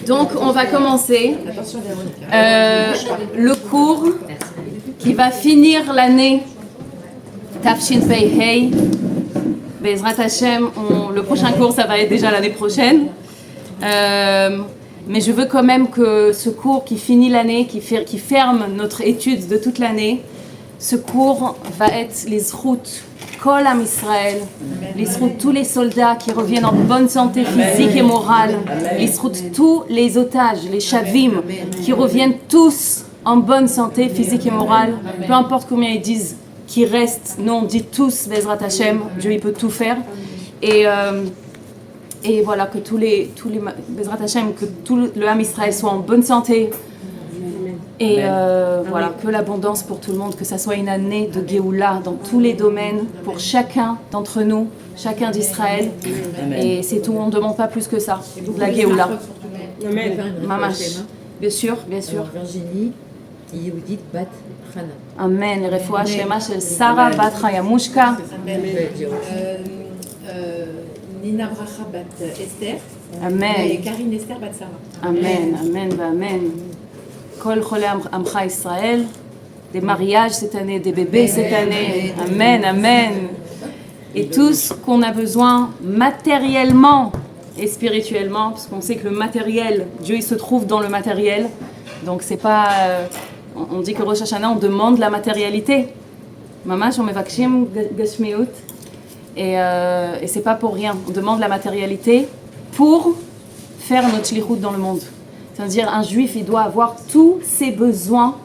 Donc, on va commencer le cours qui va finir l'année Tafshin Pei Hei. Bezrat Hashem, le prochain cours, ça va être déjà l'année prochaine. Mais je veux quand même que ce cours qui finit l'année, qui ferme notre étude de toute l'année, ce cours va être les routes Kol Am Israël, les routes tous les soldats qui reviennent en bonne santé physique et morale, les routes tous les otages, les chavim, qui reviennent tous en bonne santé physique et morale, peu importe combien ils disent qui restent, nous on dit tous Bezrat Hashem, Dieu il peut tout faire. Et voilà, que tous les Bezrat Hashem, que tout le Ham Israël soit en bonne santé. Et voilà, que l'abondance pour tout le monde, que ça soit une année de Géoula dans tous les domaines, pour chacun d'entre nous, chacun d'Israël. Et c'est tout, on ne demande pas plus que ça, de la Géoula. Mamash. Bien sûr, bien sûr. Virginie, Yehudit Bat Chana. Amen. Refoua Shema Shel Sarah Bat Chayamushka. Nina Bracha Bat Esther. Amen. Et Karine Esther Bat Sarah. Amen, amen, amen. Kol Cholei Amcha Israël. Des mariages cette année, des bébés cette année. Amen, amen. Et tout ce qu'on a besoin matériellement et spirituellement, parce qu'on sait que le matériel, Dieu il se trouve dans le matériel. Donc c'est pas, on dit que Rosh Hashanah on demande la matérialité. Mamash on mevakshim gashmiut. Et c'est pas pour rien. On demande la matérialité pour faire notre shlichut dans le monde. C'est-à-dire un juif il doit avoir tous ses besoins.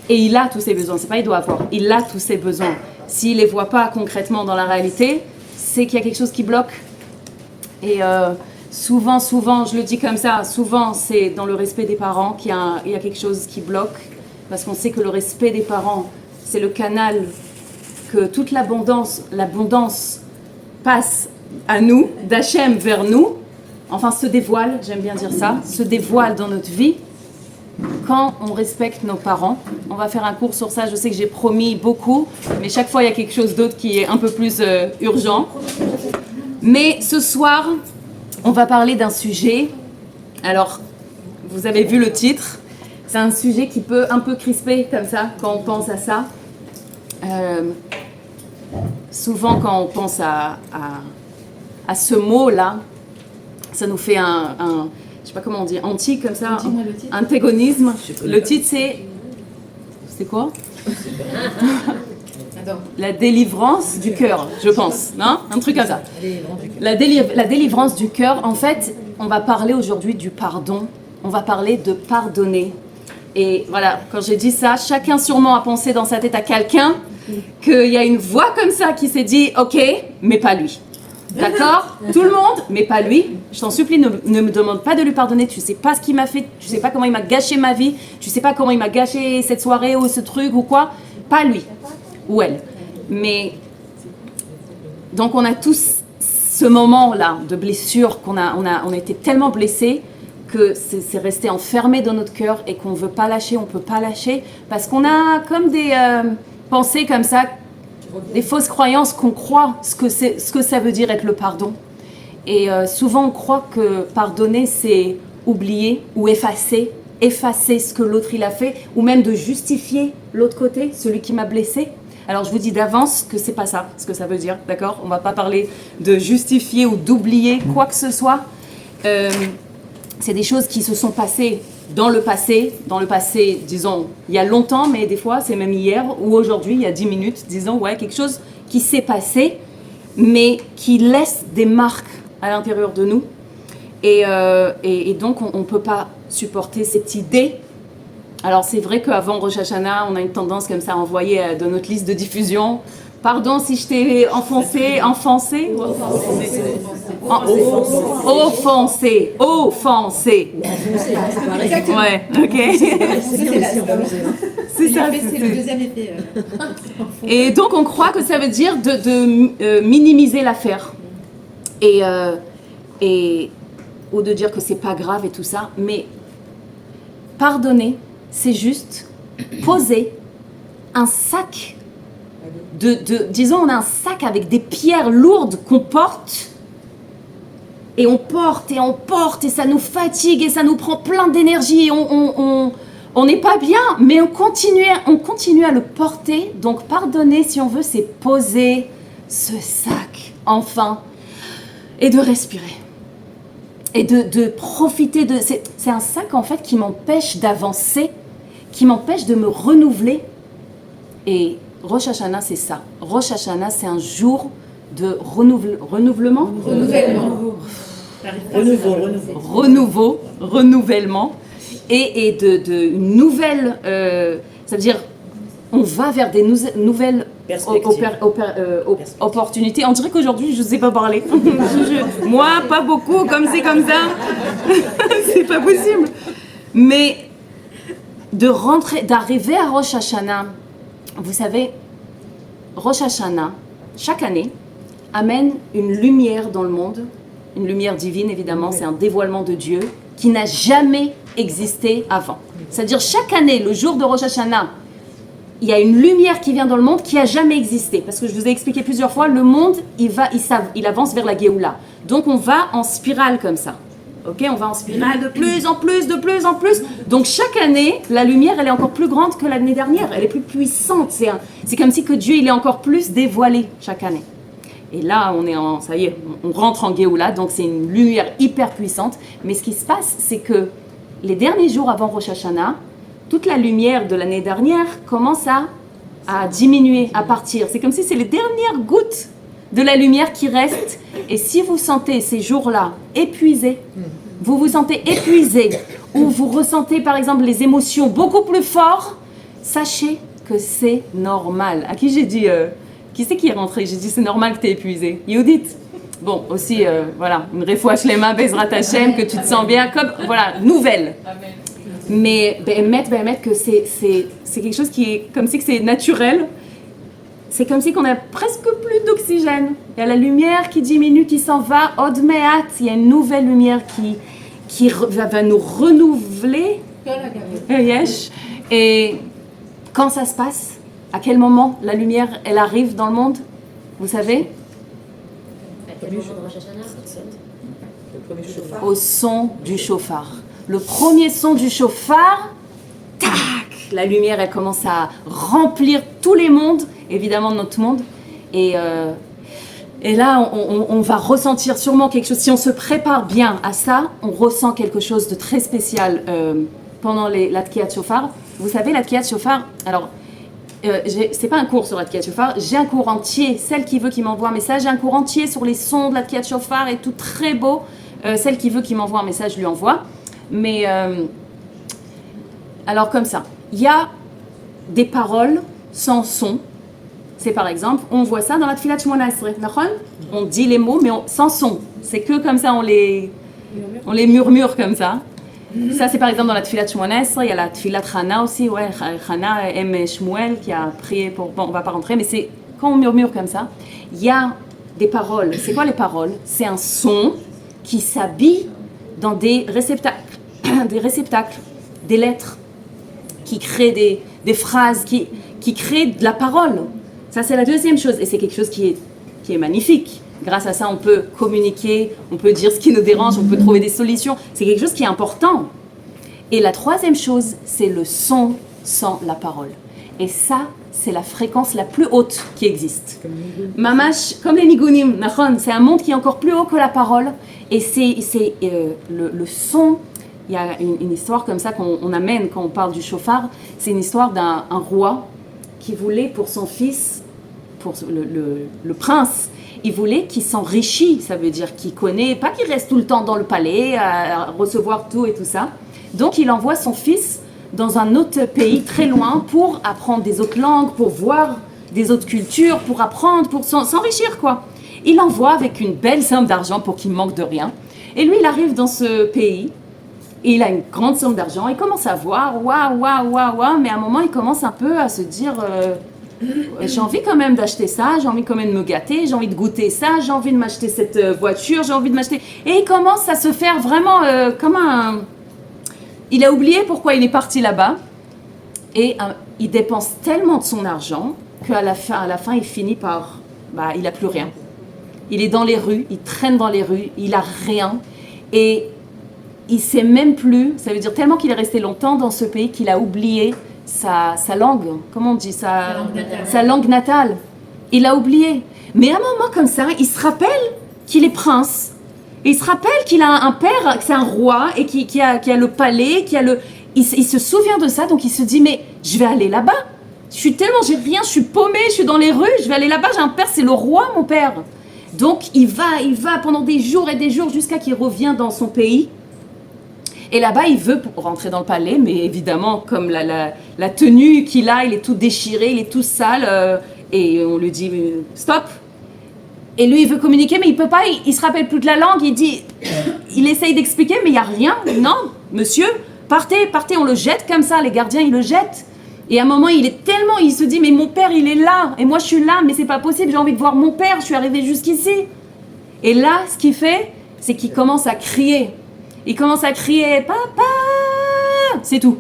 Et il a tous ses besoins, c'est pas il doit avoir, il a tous ses besoins. S'il les voit pas concrètement dans la réalité, c'est qu'il y a quelque chose qui bloque. Et souvent, je le dis comme ça, souvent c'est dans le respect des parents qu'il y a quelque chose qui bloque. Parce qu'on sait que le respect des parents, c'est le canal que toute l'abondance passe à nous, d'Hachem vers nous. Enfin, se dévoile, j'aime bien dire ça, se dévoile dans notre vie. Quand on respecte nos parents, on va faire un cours sur ça, je sais que j'ai promis beaucoup, mais chaque fois il y a quelque chose d'autre qui est un peu plus urgent. Mais ce soir, on va parler d'un sujet, alors vous avez vu le titre, c'est un sujet qui peut un peu crisper comme ça quand on pense à ça. Souvent quand on pense à ce mot-là, ça nous fait je sais pas comment on dit, anti comme ça, antagonisme. Le titre c'est quoi? La délivrance du cœur, je pense, non? Un truc comme ça. La délivrance du cœur, en fait, on va parler aujourd'hui du pardon, on va parler de pardonner. Et voilà, quand j'ai dit ça, chacun sûrement a pensé dans sa tête à quelqu'un qu'il y a une voix comme ça qui s'est dit, ok, mais pas lui. D'accord? Tout le monde, mais pas lui. Je t'en supplie, ne me demande pas de lui pardonner. Tu sais pas ce qu'il m'a fait, tu sais pas comment il m'a gâché ma vie, tu sais pas comment il m'a gâché cette soirée ou ce truc ou quoi. Pas lui ou elle. Mais donc on a tous ce moment-là de blessure on a été tellement blessés que c'est resté enfermé dans notre cœur et qu'on veut pas lâcher, on peut pas lâcher parce qu'on a comme des pensées comme ça. Des fausses croyances qu'on croit ce que ça veut dire être le pardon. Et souvent on croit que pardonner c'est oublier ou effacer ce que l'autre il a fait, ou même de justifier l'autre côté, celui qui m'a blessé. Alors je vous dis d'avance que c'est pas ça ce que ça veut dire, d'accord? On va pas parler de justifier ou d'oublier quoi que ce soit. C'est des choses qui se sont passées dans le passé, disons, il y a longtemps, mais des fois, c'est même hier ou aujourd'hui, il y a 10 minutes, disons, ouais, quelque chose qui s'est passé, mais qui laisse des marques à l'intérieur de nous. Et donc, on ne peut pas supporter cette idée. Alors, c'est vrai qu'avant Rosh Hashanah, on a une tendance comme ça à envoyer dans notre liste de diffusion. Pardon si je t'ai offensé. Ouais, ok. C'est ça. C'est le deuxième effet. Et donc on croit que ça veut dire de minimiser l'affaire. Et ou de dire que c'est pas grave et tout ça. Mais pardonner, c'est juste poser un sac disons on a un sac avec des pierres lourdes qu'on porte et on porte et ça nous fatigue et ça nous prend plein d'énergie et on n'est pas bien, mais on continue à le porter. Donc pardonner, si on veut, c'est poser ce sac, enfin, et de respirer. Et de profiter de... C'est un sac, en fait, qui m'empêche d'avancer, qui m'empêche de me renouveler. Et Rosh Hashanah, c'est ça. Rosh Hashanah, c'est un jour de renouvellement. Renouvellement. Et une nouvelle... ça veut dire, on va vers des nouvelles opportunités. On dirait qu'aujourd'hui, je ne sais pas parler. Moi, pas beaucoup, comme c'est comme ça. C'est pas possible. Mais d'arriver à Rosh Hashanah, vous savez, Rosh Hashanah, chaque année, amène une lumière dans le monde, une lumière divine évidemment, c'est un dévoilement de Dieu qui n'a jamais existé avant. C'est-à-dire chaque année, le jour de Rosh Hashanah, il y a une lumière qui vient dans le monde qui n'a jamais existé. Parce que je vous ai expliqué plusieurs fois, le monde, il avance vers la Géoula. Donc on va en spirale comme ça. Ok, on va en spirale de plus en plus. Donc chaque année, la lumière, elle est encore plus grande que l'année dernière. Elle est plus puissante. C'est comme si que Dieu, il est encore plus dévoilé chaque année. Et là, ça y est, on rentre en Géoula. Donc c'est une lumière hyper puissante. Mais ce qui se passe, c'est que les derniers jours avant Rosh Hashanah, toute la lumière de l'année dernière commence à diminuer, à partir. C'est comme si c'est les dernières gouttes de la lumière qui restent. Et si vous sentez ces jours-là épuisés, vous vous sentez épuisé, ou vous ressentez par exemple les émotions beaucoup plus fortes, sachez que c'est normal. À qui j'ai dit, qui c'est qui est rentré? J'ai dit c'est normal que tu es épuisé. Yudit. Bon, aussi, voilà, une refouach lema, Bezrat Hashem, que tu te sens bien, comme, voilà, nouvelle. Amen. Mais que c'est quelque chose qui est comme si que c'est naturel. C'est comme si qu'on a presque plus d'oxygène. Il y a la lumière qui diminue, qui s'en va. Odmeat, il y a une nouvelle lumière qui va nous renouveler. Yes. Et quand ça se passe, à quel moment la lumière, elle arrive dans le monde? Vous savez? Au son du chauffard. Le premier son du chauffard, tac, la lumière, elle commence à remplir tous les mondes, évidemment notre monde. Et là, on va ressentir sûrement quelque chose. Si on se prépare bien à ça, on ressent quelque chose de très spécial pendant la Tkiyat Shofar. Vous savez, la Tkiyat Shofar, alors, c'est pas un cours sur la Tkiyat Shofar, j'ai un cours entier. Celle qui veut qui m'envoie un message, j'ai un cours entier sur les sons de la Tkiyat Shofar et tout très beau. Celle qui veut qui m'envoie un message, je lui envoie. Mais, alors comme ça, il y a des paroles sans son. C'est par exemple, on voit ça dans la Tfilat Shmona Esrei, on dit les mots, mais sans son. C'est que comme ça, on les murmure comme ça. Ça, c'est par exemple dans la Tfilat Shmona Esrei, il y a la Tfilat Chana aussi, ouais, Chana, Shmuel, qui a prié pour... Bon, on va pas rentrer, mais c'est quand on murmure comme ça, il y a des paroles. C'est quoi les paroles? C'est un son qui s'habille dans des réceptacles, des lettres, qui créent des phrases, qui créent de la parole. Ça, c'est la deuxième chose. Et c'est quelque chose qui est magnifique. Grâce à ça, on peut communiquer, on peut dire ce qui nous dérange, on peut trouver des solutions. C'est quelque chose qui est important. Et la troisième chose, c'est le son sans la parole. Et ça, c'est la fréquence la plus haute qui existe. Mamash, comme les nigunim, c'est un monde qui est encore plus haut que la parole. Et c'est le son. Il y a une histoire comme ça qu'on amène quand on parle du chauffard. C'est une histoire d'un roi qui voulait pour son fils, pour le prince, il voulait qu'il s'enrichisse, ça veut dire qu'il connaît, pas qu'il reste tout le temps dans le palais à recevoir tout et tout ça. Donc il envoie son fils dans un autre pays très loin pour apprendre des autres langues, pour voir des autres cultures, pour apprendre, pour s'enrichir quoi. Il l'envoie avec une belle somme d'argent pour qu'il manque de rien. Et lui, il arrive dans ce pays, et il a une grande somme d'argent, il commence à voir, waouh, mais à un moment, il commence un peu à se dire, j'ai envie quand même d'acheter ça, j'ai envie quand même de me gâter, j'ai envie de goûter ça, j'ai envie de m'acheter cette voiture, j'ai envie de m'acheter... Et il commence à se faire vraiment comme un... Il a oublié pourquoi il est parti là-bas, et il dépense tellement de son argent qu'à la fin, il finit par... il n'a plus rien. il est dans les rues, il traîne dans les rues, il a rien. Et il sait même plus, ça veut dire tellement qu'il est resté longtemps dans ce pays qu'il a oublié sa langue, comment on dit, sa langue natale. Il a oublié. Mais à un moment comme ça, il se rappelle qu'il est prince. Il se rappelle qu'il a un père, que c'est un roi, et qui a le palais, il se souvient de ça, donc il se dit, mais je vais aller là-bas. J'ai rien, je suis paumé, je suis dans les rues, je vais aller là-bas, j'ai un père, c'est le roi, mon père. Donc il va pendant des jours et des jours jusqu'à qu'il revienne dans son pays. Et là-bas, il veut rentrer dans le palais, mais évidemment, comme la tenue qu'il a, il est tout déchiré, il est tout sale, et on lui dit « stop ». Et lui, il veut communiquer, mais il peut pas, il se rappelle plus de la langue, il essaye d'expliquer, mais il n'y a rien. Non, monsieur, partez, on le jette comme ça, les gardiens, ils le jettent. Et à un moment, il se dit « mais mon père, il est là, et moi je suis là, mais c'est pas possible, j'ai envie de voir mon père, je suis arrivé jusqu'ici ». Et là, ce qu'il fait, c'est qu'il commence à crier. Il commence à crier « Papa !» C'est tout.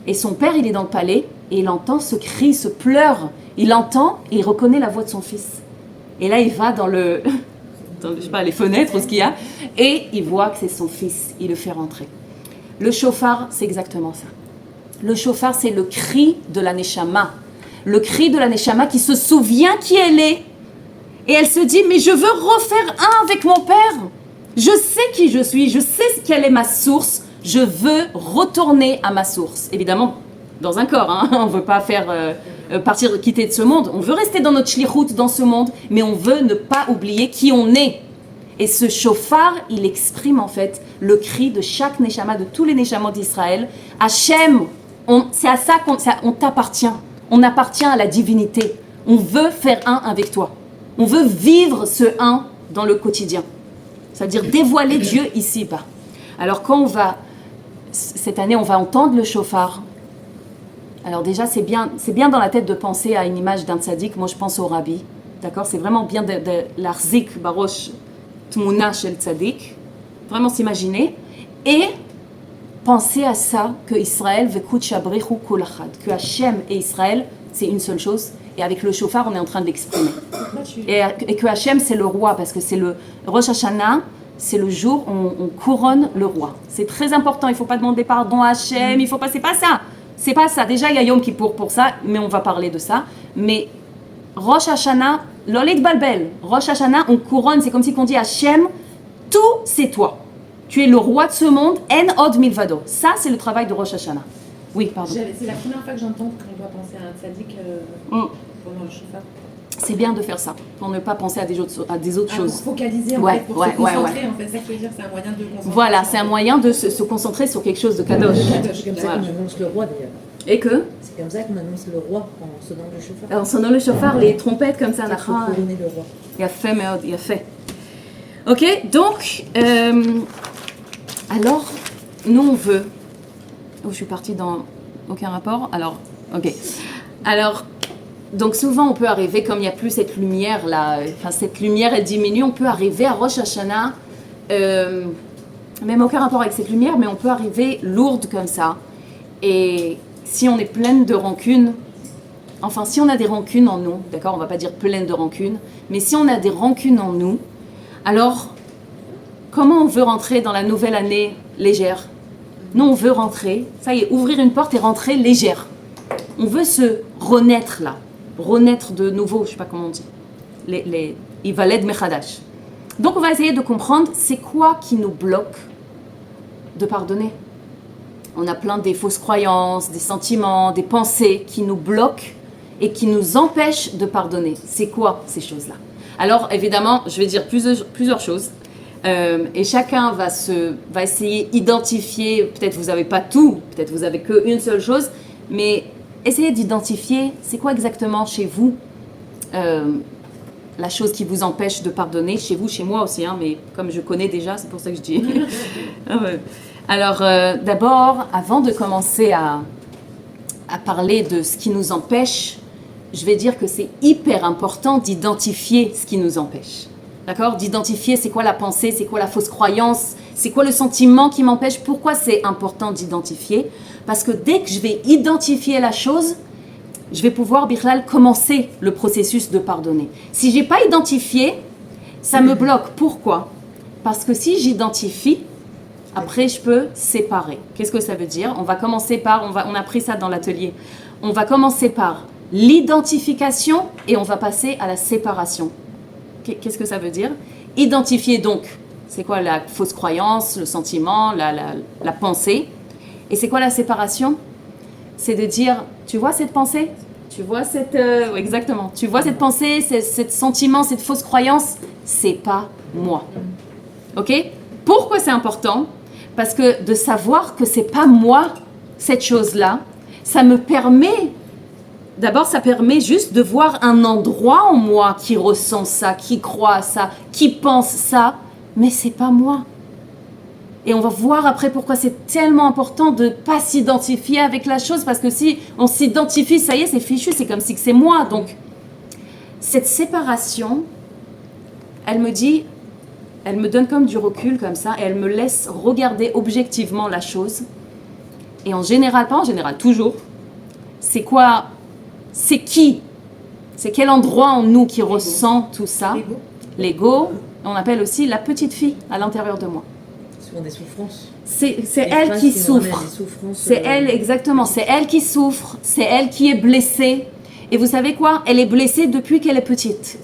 Et son père, il est dans le palais et il entend ce cri, ce pleur. Il entend et il reconnaît la voix de son fils. Et là, il va dans je sais pas, les fenêtres ou ce qu'il y a, et il voit que c'est son fils. Il le fait rentrer. Le shofar, c'est exactement ça. Le shofar, c'est le cri de la neshama. Le cri de la neshama qui se souvient qui elle est. Et elle se dit « mais je veux refaire un avec mon père !» Je sais qui je suis, je sais quelle est ma source, je veux retourner à ma source. Évidemment, dans un corps, hein, on ne veut pas quitter de ce monde, on veut rester dans notre shlichut dans ce monde, mais on veut ne pas oublier qui on est. Et ce shofar, il exprime en fait le cri de chaque neshama, de tous les neshamot d'Israël. Hachem, c'est à ça qu'on t'appartient, on appartient à la divinité. On veut faire un avec toi, on veut vivre ce un dans le quotidien. C'est-à-dire dévoiler Dieu ici-bas. Alors cette année, on va entendre le shofar. Alors déjà, c'est bien dans la tête de penser à une image d'un tzaddik. Moi, je pense au rabbi. D'accord ? C'est vraiment bien de l'arzik barosh tmuna shel tzaddik. Vraiment s'imaginer. Et penser à ça, que Israël vekut shabrichu kol achad. Que Hachem et Israël, c'est une seule chose. Et avec le shofar, on est en train de l'exprimer. Et que Hachem, c'est le roi, parce que c'est le Rosh Hashanah, c'est le jour où on couronne le roi. C'est très important, il ne faut pas demander pardon à Hachem, c'est pas ça. C'est pas ça. Déjà, il y a Yom Kippour pour ça, mais on va parler de ça. Mais Rosh Hashanah, l'olit balbel, Rosh Hashanah, on couronne, c'est comme si on dit Hachem, tout c'est toi. Tu es le roi de ce monde, en od milvado. Ça, c'est le travail de Rosh Hashanah. Oui, pardon. C'est la première fois que j'entends qu'on doit penser à un tzaddik pendant le shofar. C'est bien de faire ça, pour ne pas penser à des autres choses. Pour focaliser, en fait, pour se concentrer, en fait. C'est ça que je veux dire, c'est un moyen de concentrer. Voilà, c'est un moyen de se concentrer sur quelque chose de kadosh. C'est comme ça qu'on annonce le roi, d'ailleurs. Et que C'est comme ça qu'on annonce le roi en sonnant le shofar. En sonnant le shofar, les trompettes comme ça, Il faut couronner le roi. Il a fait, Meod, il a fait. Ok, donc, alors, nous on veut... Oh, je suis partie dans aucun rapport. Alors, ok. Alors, donc souvent on peut arriver, comme il n'y a plus cette lumière là, enfin cette lumière elle diminue, on peut arriver à Rosh Hashanah, même aucun rapport avec cette lumière, mais on peut arriver lourde comme ça. Et si on est pleine de rancune, enfin si on a des rancunes en nous, d'accord, on va pas dire pleine de rancune, mais si on a des rancunes en nous, alors comment on veut rentrer dans la nouvelle année légère ? Nous on veut rentrer, ça y est, ouvrir une porte et rentrer légère. On veut se renaître là. Renaître de nouveau, je ne sais pas comment on dit, Ivaled Mechadash. Donc on va essayer de comprendre c'est quoi qui nous bloque de pardonner. On a plein des fausses croyances, des sentiments, des pensées qui nous bloquent et qui nous empêchent de pardonner. C'est quoi ces choses-là ? Alors évidemment, je vais dire plusieurs choses et chacun va essayer d'identifier, peut-être vous n'avez pas tout, peut-être vous n'avez qu'une seule chose, mais essayez d'identifier c'est quoi exactement chez vous la chose qui vous empêche de pardonner, chez vous, chez moi aussi, hein, mais comme je connais déjà, c'est pour ça que je dis. Alors d'abord, avant de commencer à parler de ce qui nous empêche, je vais dire que c'est hyper important d'identifier ce qui nous empêche. D'accord ? D'identifier c'est quoi la pensée, c'est quoi la fausse croyance, c'est quoi le sentiment qui m'empêche, pourquoi c'est important d'identifier ? Parce que dès que je vais identifier la chose, je vais pouvoir, Bichlal, commencer le processus de pardonner. Si je n'ai pas identifié, Ça me bloque. Pourquoi? Parce que si j'identifie, après je peux séparer. Qu'est-ce que ça veut dire? On va commencer par, on a pris ça dans l'atelier, on va commencer par l'identification et on va passer à la séparation. Qu'est-ce que ça veut dire? Identifier donc, c'est quoi la fausse croyance, le sentiment, la pensée. Et c'est quoi la séparation? C'est de dire, tu vois cette pensée? Tu vois cette... exactement. Tu vois cette pensée, ce sentiment, cette fausse croyance? C'est pas moi. Ok? Pourquoi c'est important? Parce que de savoir que c'est pas moi, cette chose-là, ça me permet... D'abord, ça permet juste de voir un endroit en moi qui ressent ça, qui croit à ça, qui pense ça, mais c'est pas moi. Et on va voir après pourquoi c'est tellement important de ne pas s'identifier avec la chose, parce que si on s'identifie, ça y est, c'est fichu, c'est comme si c'est moi. Donc, cette séparation, elle me donne comme du recul comme ça, et elle me laisse regarder objectivement la chose. Et en général, pas en général, toujours, c'est quoi? C'est qui? C'est quel endroit en nous qui ressent tout ça? L'ego, on appelle aussi la petite fille à l'intérieur de moi. Souvent des souffrances. C'est elle qui souffre. C'est elle, exactement. C'est elle qui souffre. C'est elle qui est blessée. Et vous savez quoi? Elle est blessée depuis qu'elle est petite.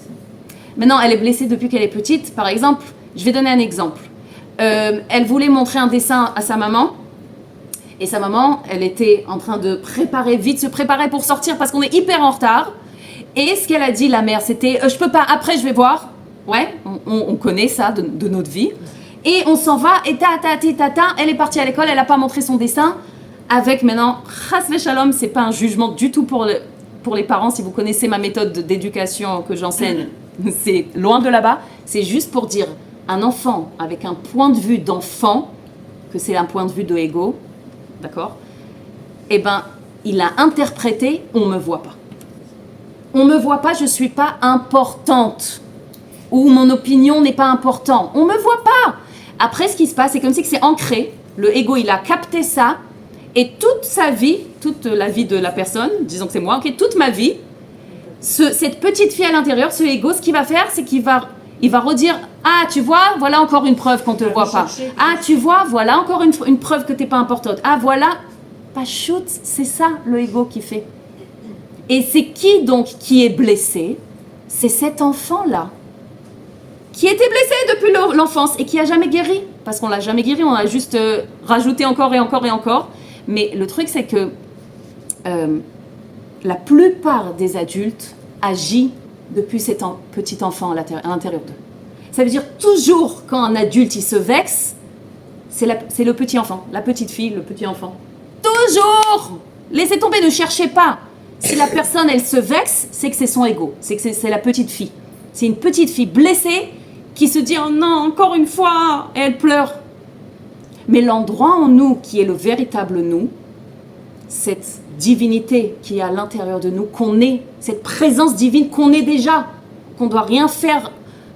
Maintenant, elle est blessée depuis qu'elle est petite. Par exemple, je vais donner un exemple. Elle voulait montrer un dessin à sa maman. Et sa maman, elle était en train de se préparer pour sortir parce qu'on est hyper en retard. Et ce qu'elle a dit, la mère, c'était je peux pas, après je vais voir. Ouais, on connaît ça de notre vie. Et on s'en va, et elle est partie à l'école, elle n'a pas montré son dessin. Avec maintenant, chas shalom, c'est pas un jugement du tout pour les parents. Si vous connaissez ma méthode d'éducation que j'enseigne, c'est loin de là-bas. C'est juste pour dire, un enfant avec un point de vue d'enfant, que c'est un point de vue de ego, d'accord? Eh ben, il a interprété, on me voit pas. On me voit pas, je suis pas importante. Ou mon opinion n'est pas importante. On me voit pas. Après, ce qui se passe, c'est comme si c'est ancré. Le ego, il a capté ça. Et toute sa vie, toute la vie de la personne, disons que c'est moi, ok, toute ma vie, cette petite fille à l'intérieur, ce ego, ce qu'il va faire, c'est qu'il va redire « Ah, tu vois, voilà encore une preuve qu'on ne te voit pas. Ah, tu vois, voilà encore une preuve que tu n'es pas importante. Ah, voilà. » Pas shoot, c'est ça le ego qui fait. Et c'est qui donc qui est blessé? C'est cet enfant-là qui était blessé depuis l'enfance et qui a jamais guéri. Parce qu'on l'a jamais guéri, on a juste rajouté encore et encore et encore. Mais le truc, c'est que la plupart des adultes agissent depuis cet petit enfant à l'intérieur d'eux. Ça veut dire toujours quand un adulte il se vexe, c'est le petit enfant, la petite fille, le petit enfant. Toujours! Laissez tomber, ne cherchez pas. Si la personne elle se vexe, c'est que c'est son ego, c'est que c'est la petite fille. C'est une petite fille blessée qui se dit « Oh non, encore une fois !» et elle pleure. Mais l'endroit en nous qui est le véritable nous, cette divinité qui est à l'intérieur de nous, qu'on est, cette présence divine qu'on est déjà, qu'on ne doit rien faire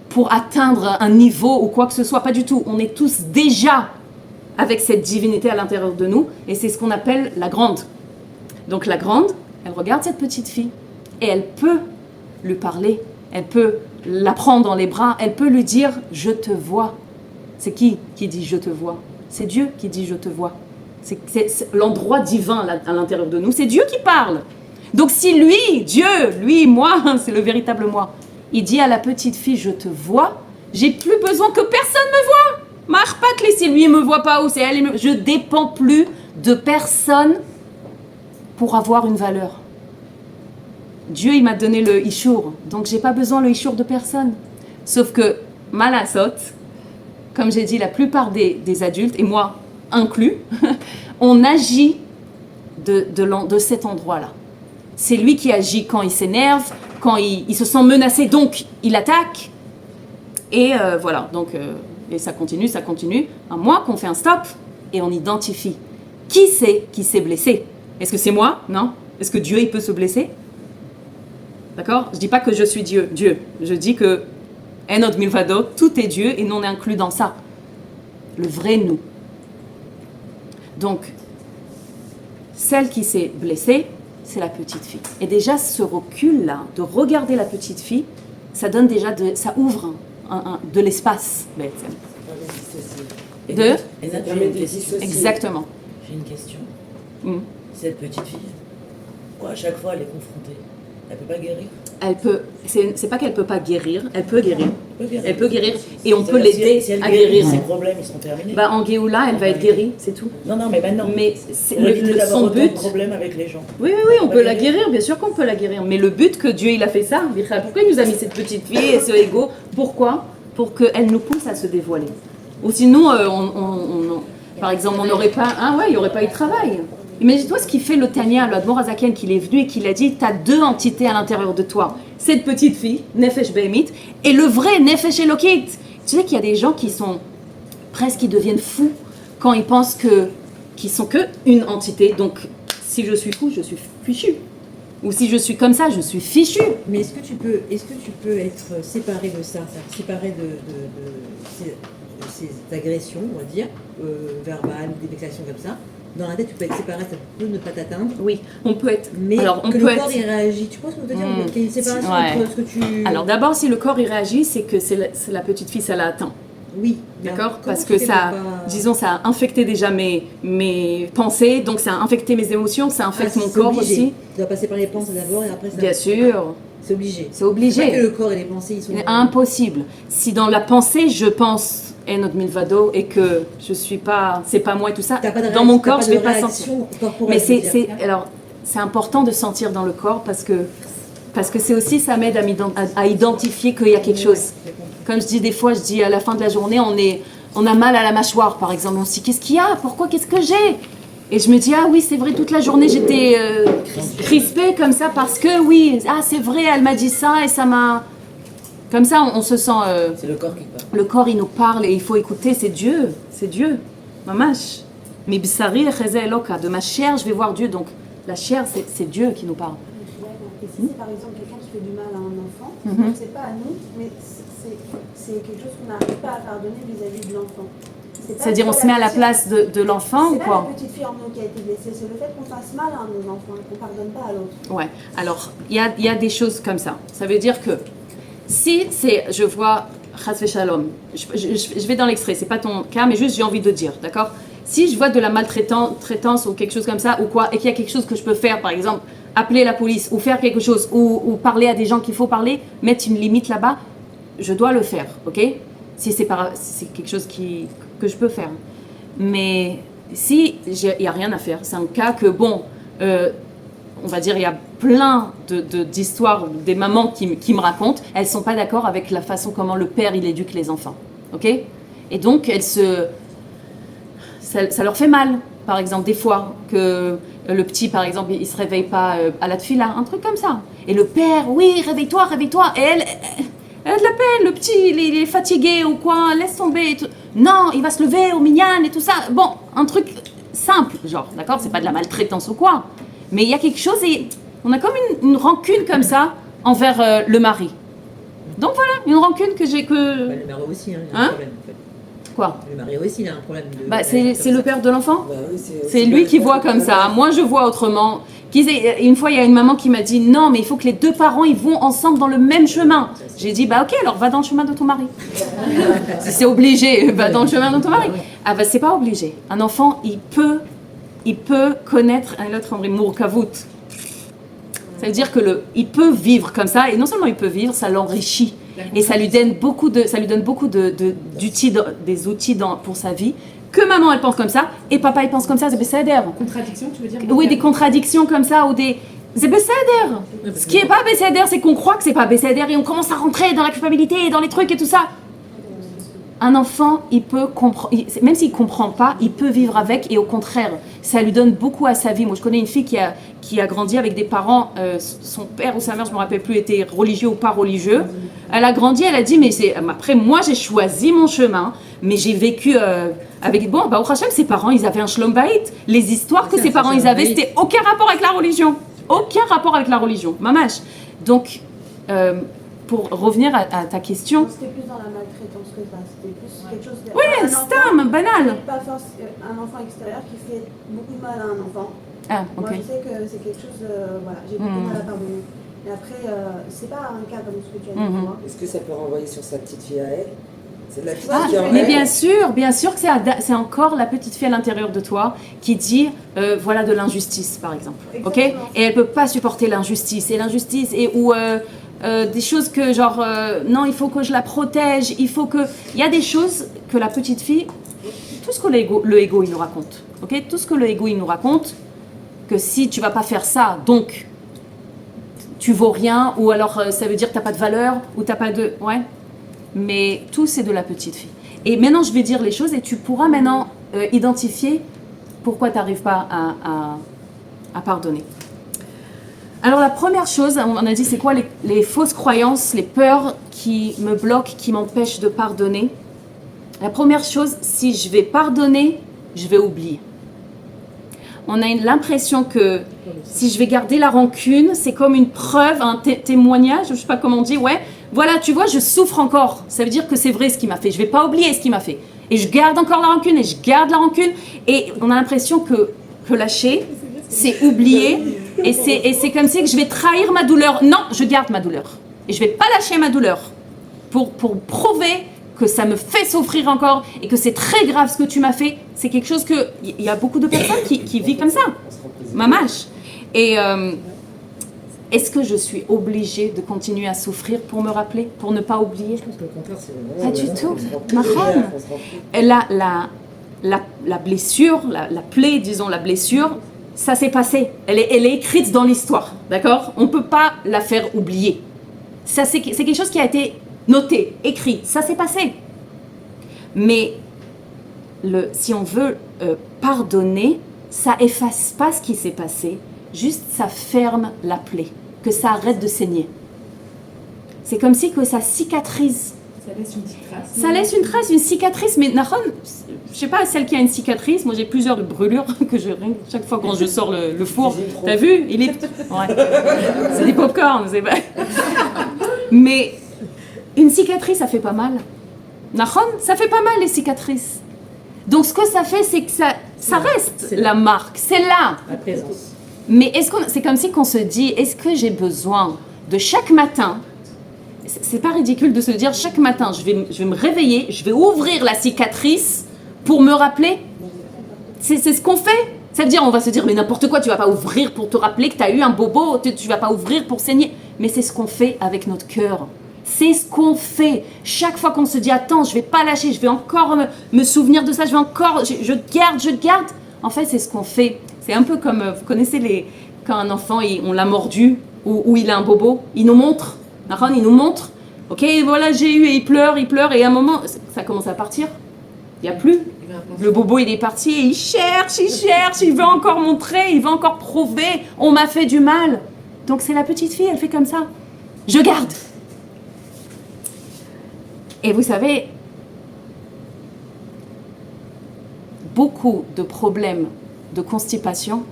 pour atteindre un niveau ou quoi que ce soit, pas du tout. On est tous déjà avec cette divinité à l'intérieur de nous et c'est ce qu'on appelle la grande. Donc la grande, elle regarde cette petite fille et elle peut lui parler, elle peut la prendre dans les bras, elle peut lui dire « Je te vois ». C'est qui dit « Je te vois » ? C'est Dieu qui dit « Je te vois ». C'est l'endroit divin à l'intérieur de nous, c'est Dieu qui parle. Donc si lui, Dieu, lui, moi, c'est le véritable moi, il dit à la petite fille « Je te vois », j'ai plus besoin que personne me voie. Marpatli, si lui ne me voit pas ou c'est elle, je dépends plus de personne pour avoir une valeur. Dieu, il m'a donné le Ishour, donc j'ai pas besoin le Ishour de personne. Sauf que, malasot, comme j'ai dit, la plupart des adultes, et moi inclus, on agit de cet endroit-là. C'est lui qui agit quand il s'énerve, quand il se sent menacé, donc il attaque. Et voilà, donc, et ça continue. À moi qu'on fait un stop et on identifie. Qui c'est qui s'est blessé? Est-ce que c'est moi? Non. Est-ce que Dieu, il peut se blesser? D'accord? Je ne dis pas que je suis Dieu. Je dis que Enod Milvado, tout est Dieu et nous on est inclus dans ça. Le vrai nous. Donc, celle qui s'est blessée, c'est la petite fille. Et déjà, ce recul-là, de regarder la petite fille, ça donne déjà, ça ouvre de l'espace. בעצם. De Exactement. J'ai une question. Mm. Cette petite fille, pourquoi à chaque fois elle est confrontée? Elle peut pas guérir? Elle peut, c'est pas qu'elle peut pas guérir, elle peut guérir. Elle peut guérir et on peut C'est-à-dire, l'aider si elle à guérit, guérir. ses problèmes ils seront terminés. Bah, en Géoula, elle va être guérie, c'est tout. Non, mais maintenant. Mais c'est Pour éviter d'avoir son autant but. de problèmes avec les gens. Oui, on peut la guérir, bien sûr qu'on peut la guérir. Mais le but que Dieu il a fait ça, pourquoi il nous a mis cette petite fille et ce ego? Pourquoi? Pour qu'elle nous pousse à se dévoiler. Ou sinon, par exemple, on n'aurait pas, il n'y aurait pas eu de travail. Imagine-toi ce qu'il fait le Tanya, le Admor Azaken, qu'il est venu et qu'il a dit, tu as deux entités à l'intérieur de toi. Cette petite fille, Nefesh Behemit, et le vrai Nefesh Elokit. Tu sais qu'il y a des gens qui sont presque, ils deviennent fous quand ils pensent qu'ils sont que une entité. Donc, si je suis fou, je suis fichu. Ou si je suis comme ça, je suis fichu. Mais est-ce que tu peux être séparé de ça, séparé de ces agressions, on va dire, verbales, des vexations comme ça? Dans la tête, tu peux être séparé, ça peut ne pas t'atteindre. Oui, on peut être. Mais alors, on que peut le corps être... il réagit. Tu penses qu'on peut dire qu'il y a une séparation Ouais. entre ce que tu. Alors d'abord, si le corps il réagit, c'est que c'est la petite fille, ça l'a atteint. Oui. D'accord? Comment Parce tu que fais ça, pour pas- disons, ça a infecté déjà mes pensées, donc ça a infecté mes émotions, ça infecte mon c'est corps obligé. aussi. Tu dois passer par les pensées d'abord et après ça. Bien sûr, C'est obligé. c'est obligé. C'est pas que le corps et les pensées ils sont. Impossible. Si dans la pensée, je pense notre milvado et que je suis pas, c'est pas moi et tout ça, T'as pas de dans mon réaction, corps, t'as je vais de pas réaction sentir. corporelle, Mais je veux dire. alors, c'est important de sentir dans le corps parce que c'est aussi, ça m'aide à identifier qu'il y a quelque chose. Comme je dis des fois, je dis à la fin de la journée, on a mal à la mâchoire par exemple, on se dit qu'est-ce qu'il y a, pourquoi, qu'est-ce que j'ai? Et je me dis ah oui c'est vrai, toute la journée j'étais crispée comme ça parce que oui, ah c'est vrai, elle m'a dit ça et ça m'a... Comme ça on se sent... C'est le corps qui parle. le corps il nous parle et il faut écouter, c'est Dieu, mamash. Mais bisari echeze eloka, de ma chair je vais voir Dieu, donc la chair c'est Dieu qui nous parle. Et si c'est par exemple quelqu'un qui fait du mal à un enfant, c'est pas à nous, mais c'est quelque chose qu'on n'arrive pas à pardonner vis-à-vis de l'enfant. C'est-à-dire on se met à la place de l'enfant ou C'est pas quoi? la petite fille en nous qui a été blessée, c'est le fait qu'on fasse mal à un de nos enfants et qu'on pardonne pas à l'autre. Ouais, alors il y a des choses comme ça. Ça veut dire que si c'est, je vois, Chas Shalom, je vais dans l'extrait, c'est pas ton cas, mais juste j'ai envie de dire, d'accord? Si je vois de la maltraitance ou quelque chose comme ça, ou quoi, et qu'il y a quelque chose que je peux faire, par exemple, appeler la police, ou faire quelque chose, ou parler à des gens qu'il faut parler, mettre une limite là-bas, je dois le faire, ok? Si c'est quelque chose que je peux faire. Mais si il n'y a rien à faire, c'est un cas que, bon, on va dire, il y a plein d'histoires, des mamans qui me racontent, elles ne sont pas d'accord avec la façon comment le père, il éduque les enfants. Ok? Et donc, ça leur fait mal, par exemple, des fois, que le petit, par exemple, il ne se réveille pas à la tfila, un truc comme ça. Et le père, oui, réveille-toi. Et elle a de la peine, le petit, il est fatigué ou quoi, laisse tomber. Et tout. Non, il va se lever au minyan et tout ça. Bon, un truc simple, genre, d'accord? C'est pas de la maltraitance ou quoi. Mais il y a quelque chose et on a comme une rancune comme ça envers le mari. Donc voilà, une rancune que j'ai que... Bah, le mari aussi, il a Hein? un problème en fait. Quoi? Le mari aussi, il a un problème de. Bah, c'est le père de l'enfant. Bah oui, C'est lui qui voit comme ça. Moi, je vois autrement. Une fois, il y a une maman qui m'a dit non, mais il faut que les deux parents ils vont ensemble dans le même chemin. J'ai dit bah ok, alors va dans le chemin de ton mari. Si c'est obligé, va dans le chemin de ton mari. Ah bah c'est pas obligé. Un enfant, il peut connaître un autre mourkavout. Ça veut dire que il peut vivre comme ça et non seulement il peut vivre, ça l'enrichit et ça lui donne beaucoup des outils pour sa vie. Que maman elle pense comme ça et papa il pense comme ça, c'est besséder. Contradiction, tu veux dire? Oui, des contradictions comme ça ou des... C'est besséder. Ce qui est pas besséder, c'est qu'on croit que c'est pas besséder et on commence à rentrer dans la culpabilité et dans les trucs et tout ça. Un enfant, il peut comprendre, même s'il comprend pas, il peut vivre avec et au contraire, ça lui donne beaucoup à sa vie. Moi, je connais une fille qui a grandi avec des parents, son père ou sa mère, je me rappelle plus, était religieux ou pas religieux. Elle a grandi, elle a dit, mais après moi j'ai choisi mon chemin, mais j'ai vécu avec, bon, bah au Hachem, ses parents, ils avaient un shlom bayit. Les histoires que ses parents, ils avaient, c'était aucun rapport avec la religion. Aucun rapport avec la religion, mamash. Donc, pour revenir à ta question... C'était plus dans la maltraitance que ça, c'était plus quelque chose de... Oui, c'est banal. Pas forcément un enfant extérieur qui fait beaucoup de mal à un enfant. Ah, ok. Moi, je sais que c'est quelque chose, voilà, j'ai beaucoup de mal à pardonner. Et après, c'est pas un cas comme ce que tu as dit pour moi. Est-ce que ça peut renvoyer sur sa petite fille à elle? C'est de la petite Ah, fille qui en mais elle. bien sûr que c'est encore la petite fille à l'intérieur de toi qui dit voilà de l'injustice par exemple, ok? Exactement. Et elle peut pas supporter l'injustice ou des choses que genre non il faut que je la protège, il y a des choses que la petite fille, tout ce que le ego il nous raconte, ok? Tout ce que le ego il nous raconte que si tu vas pas faire ça donc tu vaux rien ou alors ça veut dire que t'as pas de valeur ou t'as pas de ouais. Mais tout, c'est de la petite fille. Et maintenant, je vais dire les choses et tu pourras maintenant identifier pourquoi tu n'arrives pas à pardonner. Alors, la première chose, on a dit, c'est quoi les fausses croyances, les peurs qui me bloquent, qui m'empêchent de pardonner. La première chose, si je vais pardonner, je vais oublier. On a l'impression que si je vais garder la rancune, c'est comme une preuve, un témoignage, je ne sais pas comment on dit, ouais, voilà, tu vois, je souffre encore. Ça veut dire que c'est vrai ce qu'il m'a fait. Je ne vais pas oublier ce qu'il m'a fait. Et je garde encore la rancune, et je garde la rancune. Et on a l'impression que lâcher, c'est oublier. Et c'est comme si que je vais trahir ma douleur. Non, je garde ma douleur. Et je ne vais pas lâcher ma douleur pour prouver que ça me fait souffrir encore et que c'est très grave ce que tu m'as fait. C'est quelque chose que... Il y a beaucoup de personnes qui vivent comme ça. Mamache. Et est-ce que je suis obligée de continuer à souffrir pour me rappeler, pour ne pas oublier? Je pense qu'au contraire, c'est vraiment. Pas du tout. On se rend plus Ma légère, femme. on se rend plus- La blessure, la plaie, disons la blessure, ça s'est passé. Elle est écrite dans l'histoire, d'accord? On ne peut pas la faire oublier. Ça, c'est quelque chose qui a été noté, écrit, ça s'est passé. Mais si on veut pardonner, ça efface pas ce qui s'est passé, juste ça ferme la plaie, que ça arrête de saigner. C'est comme si que ça cicatrise. Ça laisse une petite trace. Ça laisse une trace, une cicatrice, mais Nahon, je sais pas, celle qui a une cicatrice, moi j'ai plusieurs brûlures que je ringue chaque fois quand je sors le four. T'as vu? Il est... Ouais. C'est des pop-corn, c'est pas... Mais une cicatrice, ça fait pas mal. Nahon, ça fait pas mal les cicatrices. Donc ce que ça fait, c'est que ça reste la marque, c'est là. La présence. Mais c'est comme si qu'on se dit, est-ce que j'ai besoin de chaque matin, c'est pas ridicule de se dire chaque matin, je vais me réveiller, je vais ouvrir la cicatrice pour me rappeler. C'est ce qu'on fait. Ça veut dire, on va se dire, mais n'importe quoi, tu vas pas ouvrir pour te rappeler que tu as eu un bobo, tu vas pas ouvrir pour saigner. Mais c'est ce qu'on fait avec notre cœur. C'est ce qu'on fait. Chaque fois qu'on se dit, attends, je vais pas lâcher, je vais encore me souvenir de ça, je garde. En fait, c'est ce qu'on fait. C'est un peu comme, vous connaissez quand un enfant, on l'a mordu, ou il a un bobo, il nous montre. Il nous montre, ok, voilà, j'ai eu, et il pleure, et à un moment, ça commence à partir. Il n'y a plus. Le bobo, il est parti, et il cherche, il veut encore montrer, il veut encore prouver, on m'a fait du mal. Donc c'est la petite fille, elle fait comme ça. Je garde. Et vous savez, beaucoup de problèmes de constipation,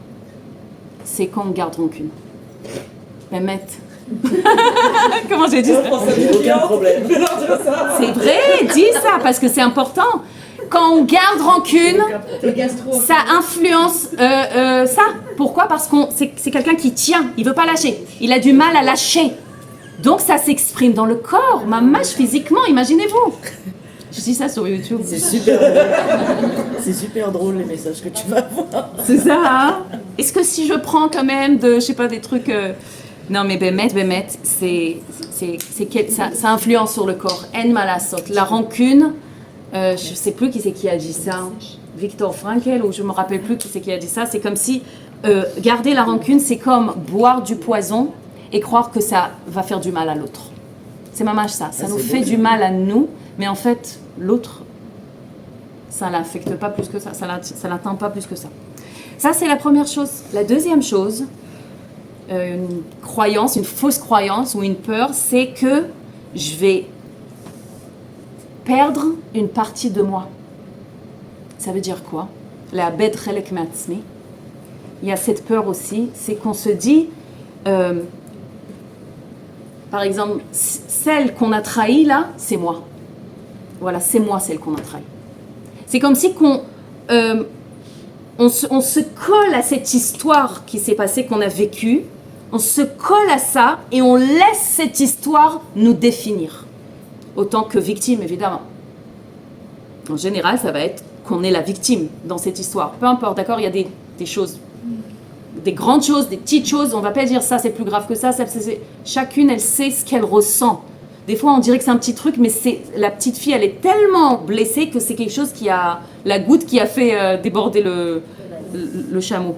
c'est quand on garde rancune. Mais comment j'ai dit ça? Aucun problème. C'est vrai, dis ça, parce que c'est important. Quand on garde rancune, ça influence ça. Pourquoi? Parce que c'est quelqu'un qui tient, il veut pas lâcher. Il a du mal à lâcher. Donc ça s'exprime dans le corps, ma mâche physiquement, imaginez-vous. Je dis ça sur YouTube. C'est super drôle. C'est super drôle les messages que tu vas voir. C'est ça, hein? Est-ce que si je prends quand même je sais pas, des trucs... Non, mais Bémet, ça influence sur le corps. En malasot. La rancune, je sais plus qui c'est qui a dit ça. Viktor Frankl, ou je me rappelle plus qui c'est qui a dit ça. C'est comme si garder la rancune, c'est comme boire du poison et croire que ça va faire du mal à l'autre. C'est mamage ça. Ça nous fait du mal à nous, mais en fait, l'autre, ça l'affecte pas plus que ça. Ça l'atteint pas plus que ça. Ça, c'est la première chose. La deuxième chose, une croyance, une fausse croyance ou une peur, c'est que je vais perdre une partie de moi. Ça veut dire quoi? La bed chelek matzmi. Il y a cette peur aussi, c'est qu'on se dit, par exemple, celle qu'on a trahie là, c'est moi. Voilà, c'est moi celle qu'on a trahie. C'est comme si on se colle à cette histoire qui s'est passée, qu'on a vécue. on se colle à ça et on laisse cette histoire nous définir. Autant que victime, évidemment. En général, ça va être qu'on est la victime dans cette histoire. Peu importe, d'accord, il y a des choses, des grandes choses, des petites choses, on ne va pas dire ça c'est plus grave que ça, chacune elle sait ce qu'elle ressent. Des fois on dirait que c'est un petit truc, mais la petite fille elle est tellement blessée que c'est quelque chose qui a, la goutte qui a fait déborder le chameau.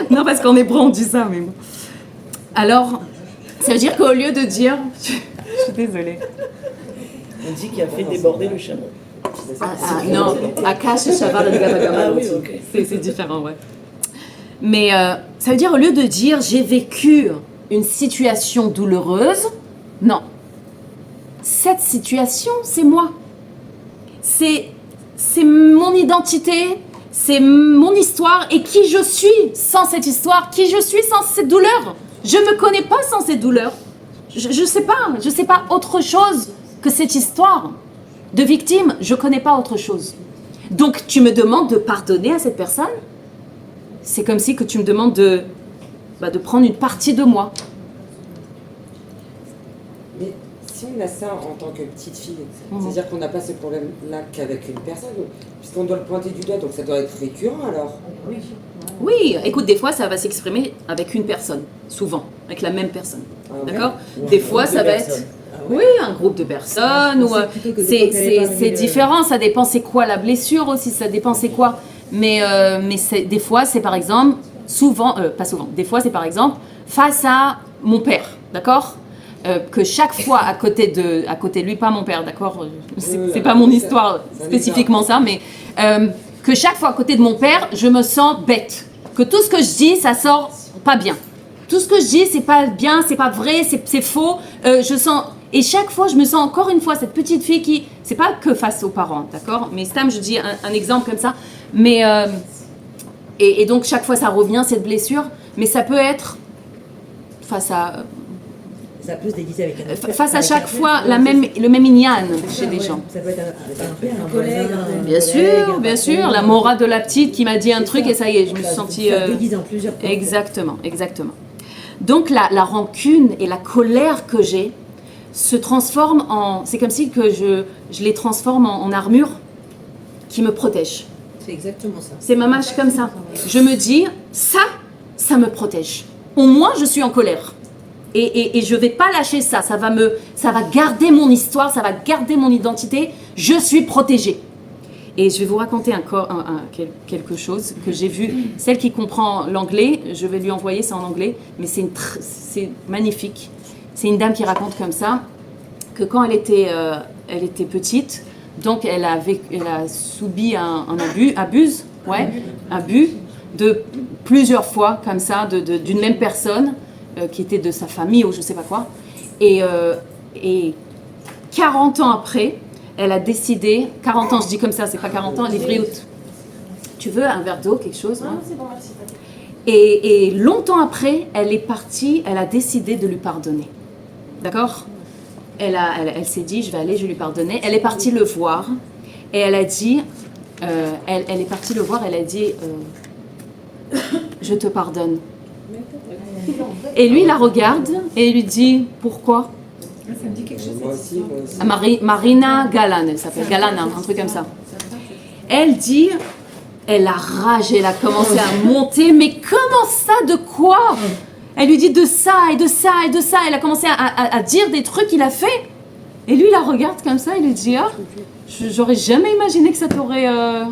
Non, parce qu'en hébreu on dit ça, mais bon. Alors, ça veut dire qu'au lieu de dire... Je suis désolée. On dit qu'il a fait déborder le chameau. Non, Akash et Shavar et Gabagama. Ah oui, ok. C'est différent, ouais. Mais ça veut dire, au lieu de dire j'ai vécu une situation douloureuse, non. Cette situation, c'est moi. C'est mon identité, c'est mon histoire et qui je suis sans cette histoire, qui je suis sans cette douleur. Je ne me connais pas sans cette douleur. Je sais pas autre chose que cette histoire de victime. Je ne connais pas autre chose. Donc tu me demandes de pardonner à cette personne. C'est comme si que tu me demandes de prendre une partie de moi. Mais si on a ça en tant que petite fille, c'est-à-dire qu'on n'a pas ce problème-là qu'avec une personne, puisqu'on doit le pointer du doigt, donc ça doit être récurrent alors. Oui, écoute, des fois ça va s'exprimer avec une personne, souvent, avec la même personne. Ah ouais. D'accord? Ou Des un fois groupe ça de va personnes. être... Oui, un groupe de personnes, ou c'est différent, ça dépend c'est quoi la blessure aussi, ça dépend c'est quoi. Mais des fois c'est par exemple, pas souvent, des fois c'est par exemple face à mon père, d'accord? Que chaque fois à côté de lui, pas mon père, d'accord? C'est pas mon histoire spécifiquement ça, mais que chaque fois à côté de mon père, je me sens bête. Que tout ce que je dis, ça sort pas bien. Tout ce que je dis, c'est pas bien, c'est pas vrai, c'est faux. Je sens... Et chaque fois, je me sens encore une fois cette petite fille qui... C'est pas que face aux parents, d'accord? Mais Stam, je dis un exemple comme ça. Mais... Et donc, chaque fois, ça revient, cette blessure. Mais ça peut être face à... Ça peut se déguiser avec un face à chaque fois, le même ignan chez des gens. Ça peut être un père, un collègue, voisin, Bien sûr, la morale de la petite qui m'a dit un truc et ça y est, je me suis sentie... Ça se déguise en plusieurs fois. Exactement. Donc la rancune et la colère que j'ai se transforment en... C'est comme si que je les transforme en armure qui me protège. C'est exactement ça. C'est ma mâche comme ça. Je me dis, ça me protège. Au moins, je suis en colère. Et je ne vais pas lâcher ça. Ça va garder mon histoire, ça va garder mon identité. Je suis protégée. Et je vais vous raconter encore quelque chose que j'ai vu. Celle qui comprend l'anglais, je vais lui envoyer ça en anglais, mais c'est magnifique. C'est une dame qui raconte comme ça, que quand elle était petite, donc elle a subi un abus de plusieurs fois comme ça, d'une même personne qui était de sa famille ou je ne sais pas quoi. Et 40 ans après, elle a décidé, 40 ans, je dis comme ça, c'est pas 40 ans, elle est vrioute. Tu veux un verre d'eau, quelque chose? Non, c'est bon, merci. Et longtemps après, elle est partie, elle a décidé de lui pardonner. D'accord? Elle s'est dit, je vais lui pardonner. Elle est partie le voir et elle a dit, elle est partie le voir, elle a dit, je te pardonne. Et lui, il la regarde et il lui dit, pourquoi? Ça me dit quelque chose. Moi aussi. Marina Galan, elle s'appelle Galana, un truc comme ça. Elle dit, elle a rage, elle a commencé à monter, mais comment ça, de quoi? Elle lui dit de ça et de ça et de ça. Elle a commencé à dire des trucs qu'il a fait. Et lui, il la regarde comme ça, il lui dit, ah, j'aurais jamais imaginé que ça t'aurait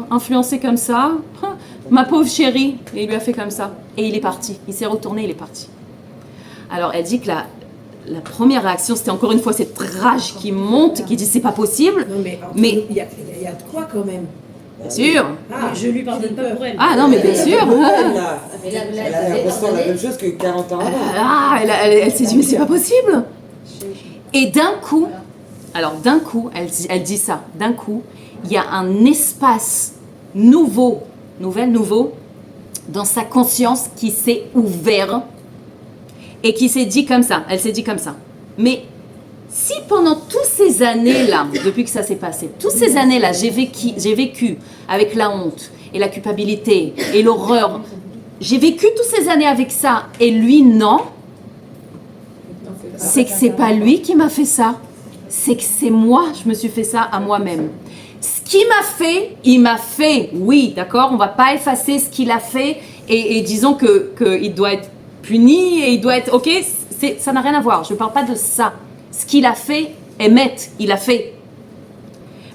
influencé comme ça. Ma pauvre chérie. Et il lui a fait comme ça. Et il est parti. Il s'est retourné, il est parti. Alors, elle dit que la première réaction, c'était encore une fois cette rage qui monte, qui dit c'est pas possible. Non, mais il y a de quoi quand même. Bien sûr. Ah, Je lui pardonne pas pour elle. Ah non, mais bien sûr. Elle ressent la même chose que 40 ans avant. Ah, elle s'est dit mais c'est pas possible. Et d'un coup, elle dit ça. D'un coup, il y a un espace nouveau dans sa conscience qui s'est ouvert et qui s'est dit comme ça. Elle s'est dit comme ça. Mais si pendant toutes ces années-là, depuis que ça s'est passé, toutes ces années-là, j'ai vécu avec la honte et la culpabilité et l'horreur, j'ai vécu toutes ces années avec ça et lui non, c'est que c'est pas lui qui m'a fait ça, c'est que c'est moi, je me suis fait ça à moi-même. Ce qu'il m'a fait, il m'a fait, oui, d'accord, on va pas effacer ce qu'il a fait et disons qu'il doit être puni et il doit être, ok, ça n'a rien à voir, je parle pas de ça. Ce qu'il a fait, Emmet, il a fait.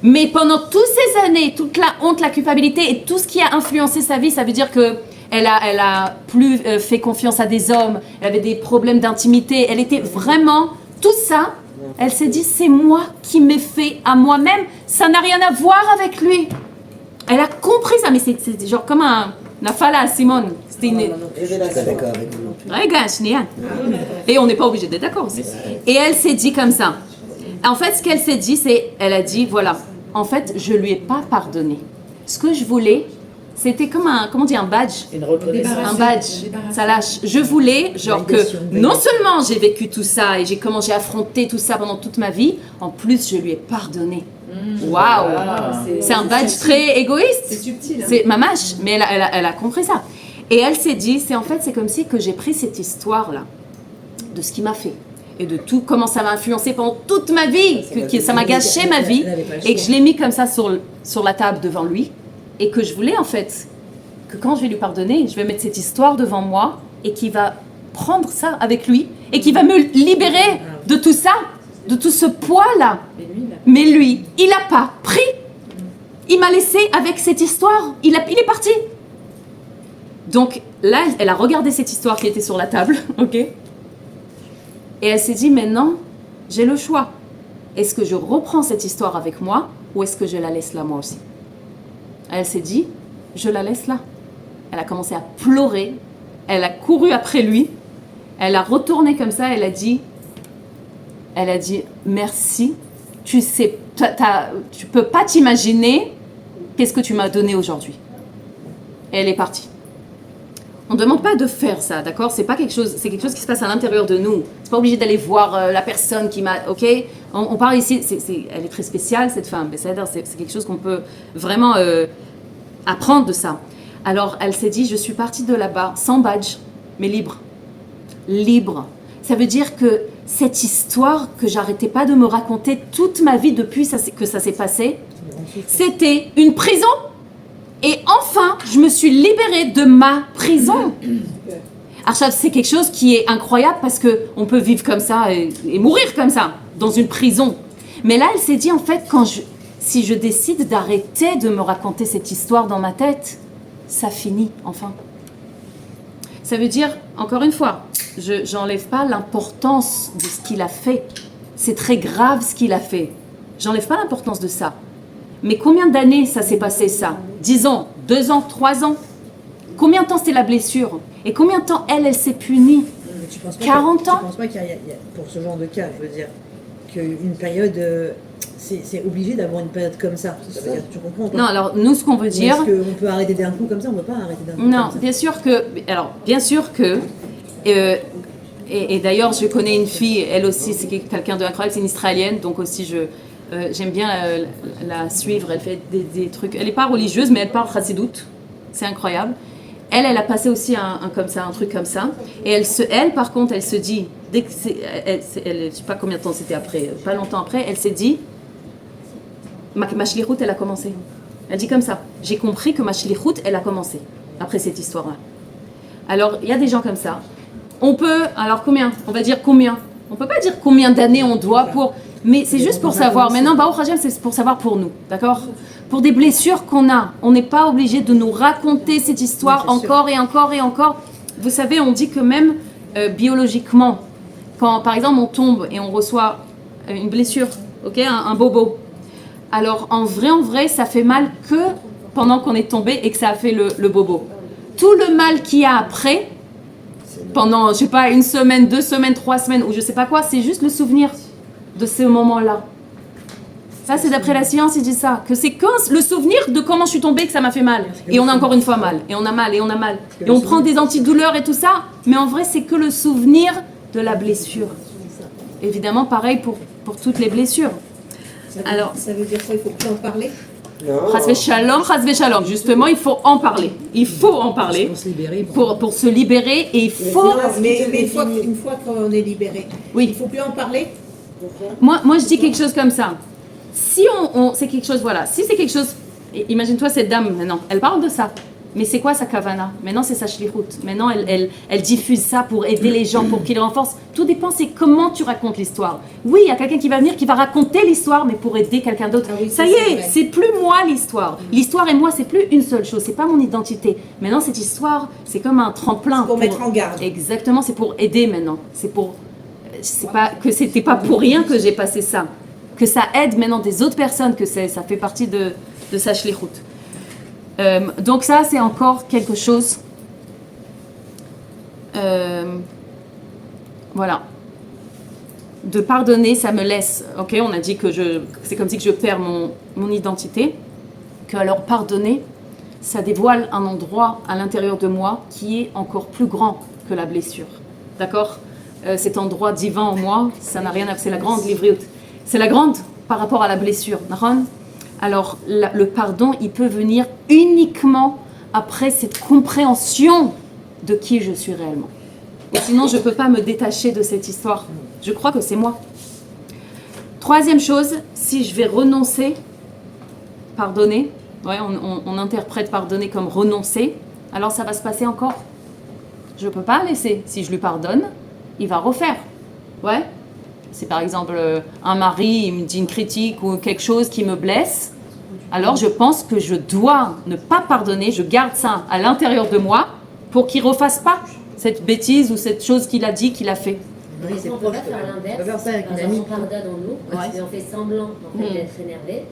Mais pendant toutes ces années, toute la honte, la culpabilité et tout ce qui a influencé sa vie, ça veut dire que elle a plus fait confiance à des hommes, elle avait des problèmes d'intimité, elle était vraiment, tout ça, elle s'est dit, c'est moi qui m'ai fait à moi-même, ça n'a rien à voir avec lui. Elle a compris ça, mais c'est genre comme un nafala à Simone. C'était une... D'accord avec vous. Regarde, Shnia. Et on n'est pas obligé d'être d'accord aussi. Et elle s'est dit comme ça. En fait, ce qu'elle s'est dit, elle a dit, voilà, en fait, je lui ai pas pardonné. Ce que je voulais, c'était comme un, comment on dit, un badge. Une reconnaissance. Un badge, ça lâche. Je voulais, genre que non seulement j'ai vécu tout ça et j'ai affronté tout ça pendant toute ma vie, en plus je lui ai pardonné. Waouh, c'est un badge très égoïste. C'est subtil. Hein. C'est ma mâche, mais elle a compris ça. Et elle s'est dit, c'est comme si que j'ai pris cette histoire-là, de ce qu'il m'a fait, et de tout, comment ça m'a influencé pendant toute ma vie, que ça m'a gâché ma vie, et que je l'ai mis comme ça sur la table devant lui, et que je voulais en fait, que quand je vais lui pardonner, je vais mettre cette histoire devant moi, et qu'il va prendre ça avec lui, et qu'il va me libérer de tout ça, de tout ce poids-là. Mais lui, il n'a pas pris. Il m'a laissé avec cette histoire. Il est parti. Donc là, elle a regardé cette histoire qui était sur la table, ok? Et elle s'est dit, maintenant, j'ai le choix. Est-ce que je reprends cette histoire avec moi ou est-ce que je la laisse là moi aussi? Elle s'est dit, je la laisse là. Elle a commencé à pleurer. Elle a couru après lui. Elle a retourné comme ça. Elle a dit, merci. Tu sais, tu peux pas t'imaginer qu'est-ce que tu m'as donné aujourd'hui. Et elle est partie. On ne demande pas de faire ça, d'accord? C'est quelque chose qui se passe à l'intérieur de nous. C'est pas obligé d'aller voir la personne qui m'a, ok? On parle ici, elle est très spéciale cette femme. C'est quelque chose qu'on peut vraiment apprendre de ça. Alors elle s'est dit, je suis partie de là-bas sans badge, mais libre. Libre. Ça veut dire que cette histoire que j'arrêtais pas de me raconter toute ma vie depuis que ça s'est passé, c'était une prison. Et enfin, je me suis libérée de ma prison. Arshad, c'est quelque chose qui est incroyable parce qu'on peut vivre comme ça et mourir comme ça, dans une prison. Mais là, elle s'est dit, en fait, si je décide d'arrêter de me raconter cette histoire dans ma tête, ça finit, enfin. Ça veut dire, encore une fois, j'enlève pas l'importance de ce qu'il a fait. C'est très grave ce qu'il a fait. J'enlève pas l'importance de ça. Mais combien d'années ça s'est passé ça? 10 ans, 2 ans, 3 ans? Combien de temps c'était la blessure? Et combien de temps elle s'est punie? 40 ans? Tu ne penses pas qu'il y a, pour ce genre de cas, je veux dire, qu'une période, c'est obligé d'avoir une période comme ça? Ça veut dire, tu comprends pas? Non, alors nous ce qu'on veut dire... Est-ce qu'on peut arrêter d'un coup comme ça? On ne peut pas arrêter d'un coup non, comme ça. bien sûr que... et d'ailleurs, je connais une fille, elle aussi, c'est quelqu'un d'incroyable, c'est une Israélienne, donc aussi j'aime bien la suivre, elle fait des trucs, elle n'est pas religieuse, mais elle parle chassidoute, c'est incroyable. Elle a passé aussi un truc comme ça, et elle par contre, elle se dit, dès que je ne sais pas combien de temps c'était après, pas longtemps après, elle s'est dit, ma shlichut, elle a commencé. Elle dit comme ça, j'ai compris que ma shlichut, elle a commencé, après cette histoire-là. Alors, il y a des gens comme ça. Alors combien? On va dire combien? On ne peut pas dire combien d'années on doit pour... Mais c'est juste pour savoir. Maintenant, Baruch Hashem, c'est pour savoir pour nous, d'accord? Pour des blessures qu'on a, on n'est pas obligé de nous raconter cette histoire encore et encore et encore. Vous savez, on dit que même biologiquement, quand par exemple on tombe et on reçoit une blessure, ok, un bobo, alors en vrai, ça fait mal que pendant qu'on est tombé et que ça a fait le bobo. Tout le mal qu'il y a après, pendant, je sais pas, 1 semaine, 2 semaines, 3 semaines, ou je sais pas quoi, c'est juste le souvenir de ce moment-là. Ça, c'est d'après la science, ils disent ça. Que c'est quand le souvenir de comment je suis tombée que ça m'a fait mal. Et on a encore une fois mal. Et on a mal, et on a mal. Et on prend des antidouleurs et tout ça. Mais en vrai, c'est que le souvenir de la blessure. Évidemment, pareil pour toutes les blessures. Ça veut dire quoi? Il faut plus en parler? Non. Chas v'shalom. Justement, il faut en parler. Il faut en parler Pour se libérer. Bon. pour se libérer et il faut... Mais une fois qu'on est libéré, Oui. il ne faut plus en parler. Moi, je dis quelque chose comme ça. Si c'est quelque chose, voilà, si c'est quelque chose, imagine-toi cette dame maintenant, elle parle de ça. Mais c'est quoi sa kavana? Maintenant, c'est sa shlichut. Maintenant, elle diffuse ça pour aider les gens, pour qu'ils renforcent. Tout dépend, c'est comment tu racontes l'histoire. Oui, il y a quelqu'un qui va venir, qui va raconter l'histoire, mais pour aider quelqu'un d'autre. Ah oui, ça ça, y c'est est, vrai. c'est plus moi l'histoire. L'histoire et moi, c'est plus une seule chose. C'est pas mon identité. Maintenant, cette histoire, c'est comme un tremplin. C'est pour mettre en garde. Exactement, c'est pour aider maintenant. C'est pas que c'était pas pour rien que j'ai passé ça. Que ça aide maintenant des autres personnes, que ça fait partie de sa shlichut. Donc ça, c'est encore quelque chose. Voilà. De pardonner, ça me laisse. Ok, on a dit que c'est comme si que je perds mon identité. Que alors pardonner, ça dévoile un endroit à l'intérieur de moi qui est encore plus grand que la blessure. D'accord? Cet endroit divin en moi, ça n'a rien à... C'est la grande livrioute. C'est la grande par rapport à la blessure. Naron? Alors, le pardon, il peut venir uniquement après cette compréhension de qui je suis réellement. Et sinon, je ne peux pas me détacher de cette histoire. Je crois que c'est moi. Troisième chose, si je vais renoncer, pardonner, ouais, on interprète pardonner comme renoncer, alors ça va se passer encore. Je ne peux pas laisser. Si je lui pardonne, il va refaire. Ouais. C'est par exemple un mari, il me dit une critique ou quelque chose qui me blesse, alors je pense que je dois ne pas pardonner, je garde ça à l'intérieur de moi pour qu'il ne refasse pas cette bêtise ou cette chose qu'il a dit, qu'il a fait. Oui, c'est On peut proche. pas faire On peut l'inverse. faire ça avec Par une exemple, amie. on pardonne en nous, Ouais. mais on fait semblant d'être énervé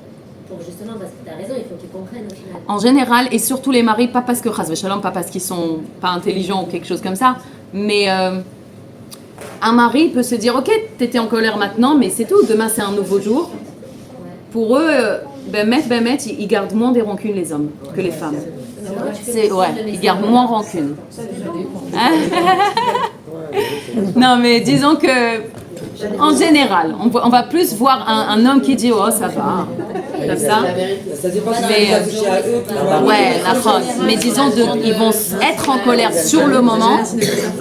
pour justement, parce que tu as raison, il faut qu'ils comprennent au final. En général, et surtout les maris, pas parce que chas v'shalom, pas parce qu'ils sont pas intelligents ou quelque chose comme ça, mais un mari peut se dire, ok, t'étais en colère maintenant, mais c'est tout, demain c'est un nouveau jour. Pour eux, ils gardent moins des rancunes les hommes que les femmes. Ils gardent moins rancune. Hein? Non, mais disons que, en général, on va plus voir un homme qui dit, oh, ça va, comme ça. Ça dépend si Mais, c'est affiché à eux. Ouais, d'accord. Mais disons, ils vont être en colère sur le moment,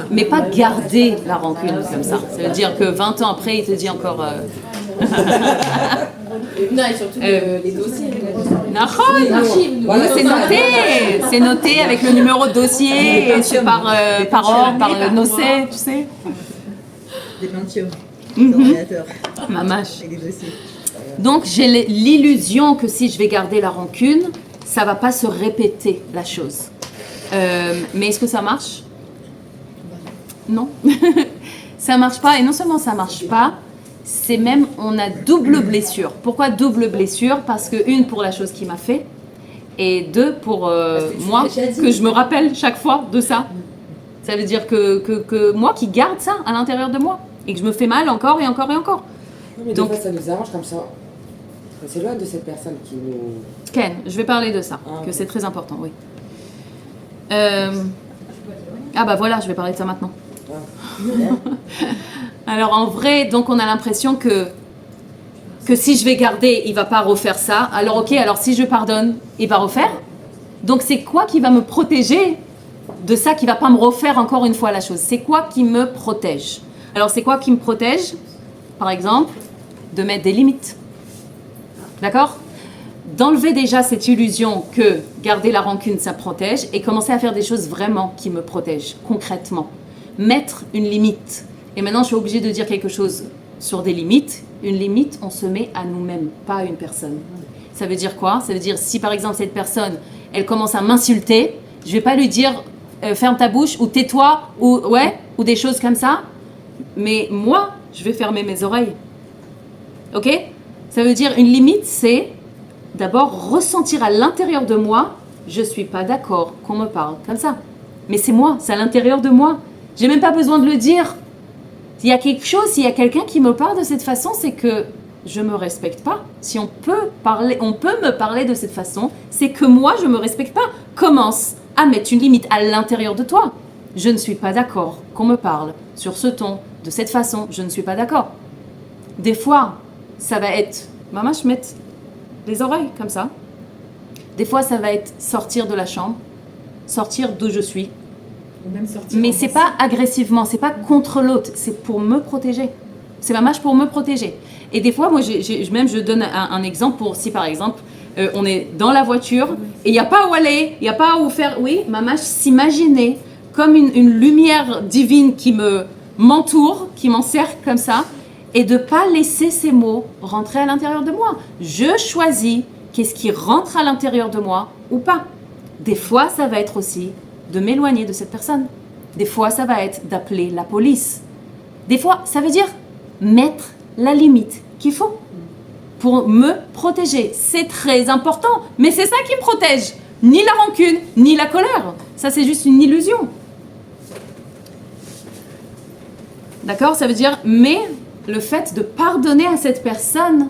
mais pas garder la rancune comme ça. Ça veut dire que 20 ans après, il te dit encore... Non, et surtout les dossiers. Oui, c'est noté avec le numéro de dossier, et c'est par ordre, par nocé, tu sais. Des Pentium. Des ordinateurs. Mamache. Avec des dossiers. Donc j'ai l'illusion que si je vais garder la rancune, ça va pas se répéter la chose. Mais est-ce que ça marche? Non. Ça marche pas, et non seulement ça marche pas, c'est même, on a double blessure. Pourquoi double blessure? Parce que une, pour la chose qu'il m'a fait, et deux, pour moi, que je me rappelle chaque fois de ça. Ça veut dire que moi qui garde ça à l'intérieur de moi, et que je me fais mal encore et encore et encore. Non, mais Donc- des fois, ça nous arrange comme ça. C'est loin de cette personne qui nous... Ken, je vais parler de ça, Ah, que ok. c'est très important, oui. Ah bah voilà, je vais parler de ça maintenant. Alors en vrai, donc on a l'impression que si je vais garder, il va pas refaire ça. Alors ok, alors si je pardonne, il va refaire. Donc c'est quoi qui va me protéger de ça, qui va pas me refaire encore une fois la chose? C'est quoi qui me protège? Alors c'est quoi qui me protège? Par exemple, de mettre des limites. D'accord? D'enlever déjà cette illusion que garder la rancune, ça protège, et commencer à faire des choses vraiment qui me protègent, concrètement. Mettre une limite. Et maintenant, je suis obligée de dire quelque chose sur des limites. Une limite, on se met à nous-mêmes, pas à une personne. Ça veut dire quoi? Ça veut dire, si par exemple, cette personne, elle commence à m'insulter, je vais pas lui dire ferme ta bouche, ou tais-toi, ou des choses comme ça. Mais moi, je vais fermer mes oreilles. Ok? Ça veut dire, une limite, c'est d'abord ressentir à l'intérieur de moi, je suis pas d'accord qu'on me parle comme ça. Mais c'est moi, c'est à l'intérieur de moi. J'ai même pas besoin de le dire. S'il y a quelque chose, s'il y a quelqu'un qui me parle de cette façon, c'est que je me respecte pas. Si on peut me parler de cette façon, c'est que moi, je me respecte pas. Commence à mettre une limite à l'intérieur de toi. Je ne suis pas d'accord qu'on me parle sur ce ton, de cette façon. Je ne suis pas d'accord. Des fois, ça va être, maman, je mets les oreilles comme ça. Des fois, ça va être sortir de la chambre, sortir d'où je suis. Ou même sortir. Mais en c'est dansant. pas agressivement, c'est pas contre l'autre, c'est pour me protéger. C'est ma marche pour me protéger. Et des fois, moi, je donne un exemple pour si par exemple, on est dans la voiture et il n'y a pas où aller, il n'y a pas où faire. Oui, ma marche, s'imaginer comme une lumière divine qui m'entoure, qui m'encercle comme ça, et de pas laisser ces mots rentrer à l'intérieur de moi. Je choisis qu'est-ce qui rentre à l'intérieur de moi ou pas. Des fois, ça va être aussi de m'éloigner de cette personne. Des fois, ça va être d'appeler la police. Des fois, ça veut dire mettre la limite qu'il faut pour me protéger. C'est très important, mais c'est ça qui me protège. Ni la rancune, ni la colère. Ça, c'est juste une illusion. D'accord? Ça veut dire, mais le fait de pardonner à cette personne,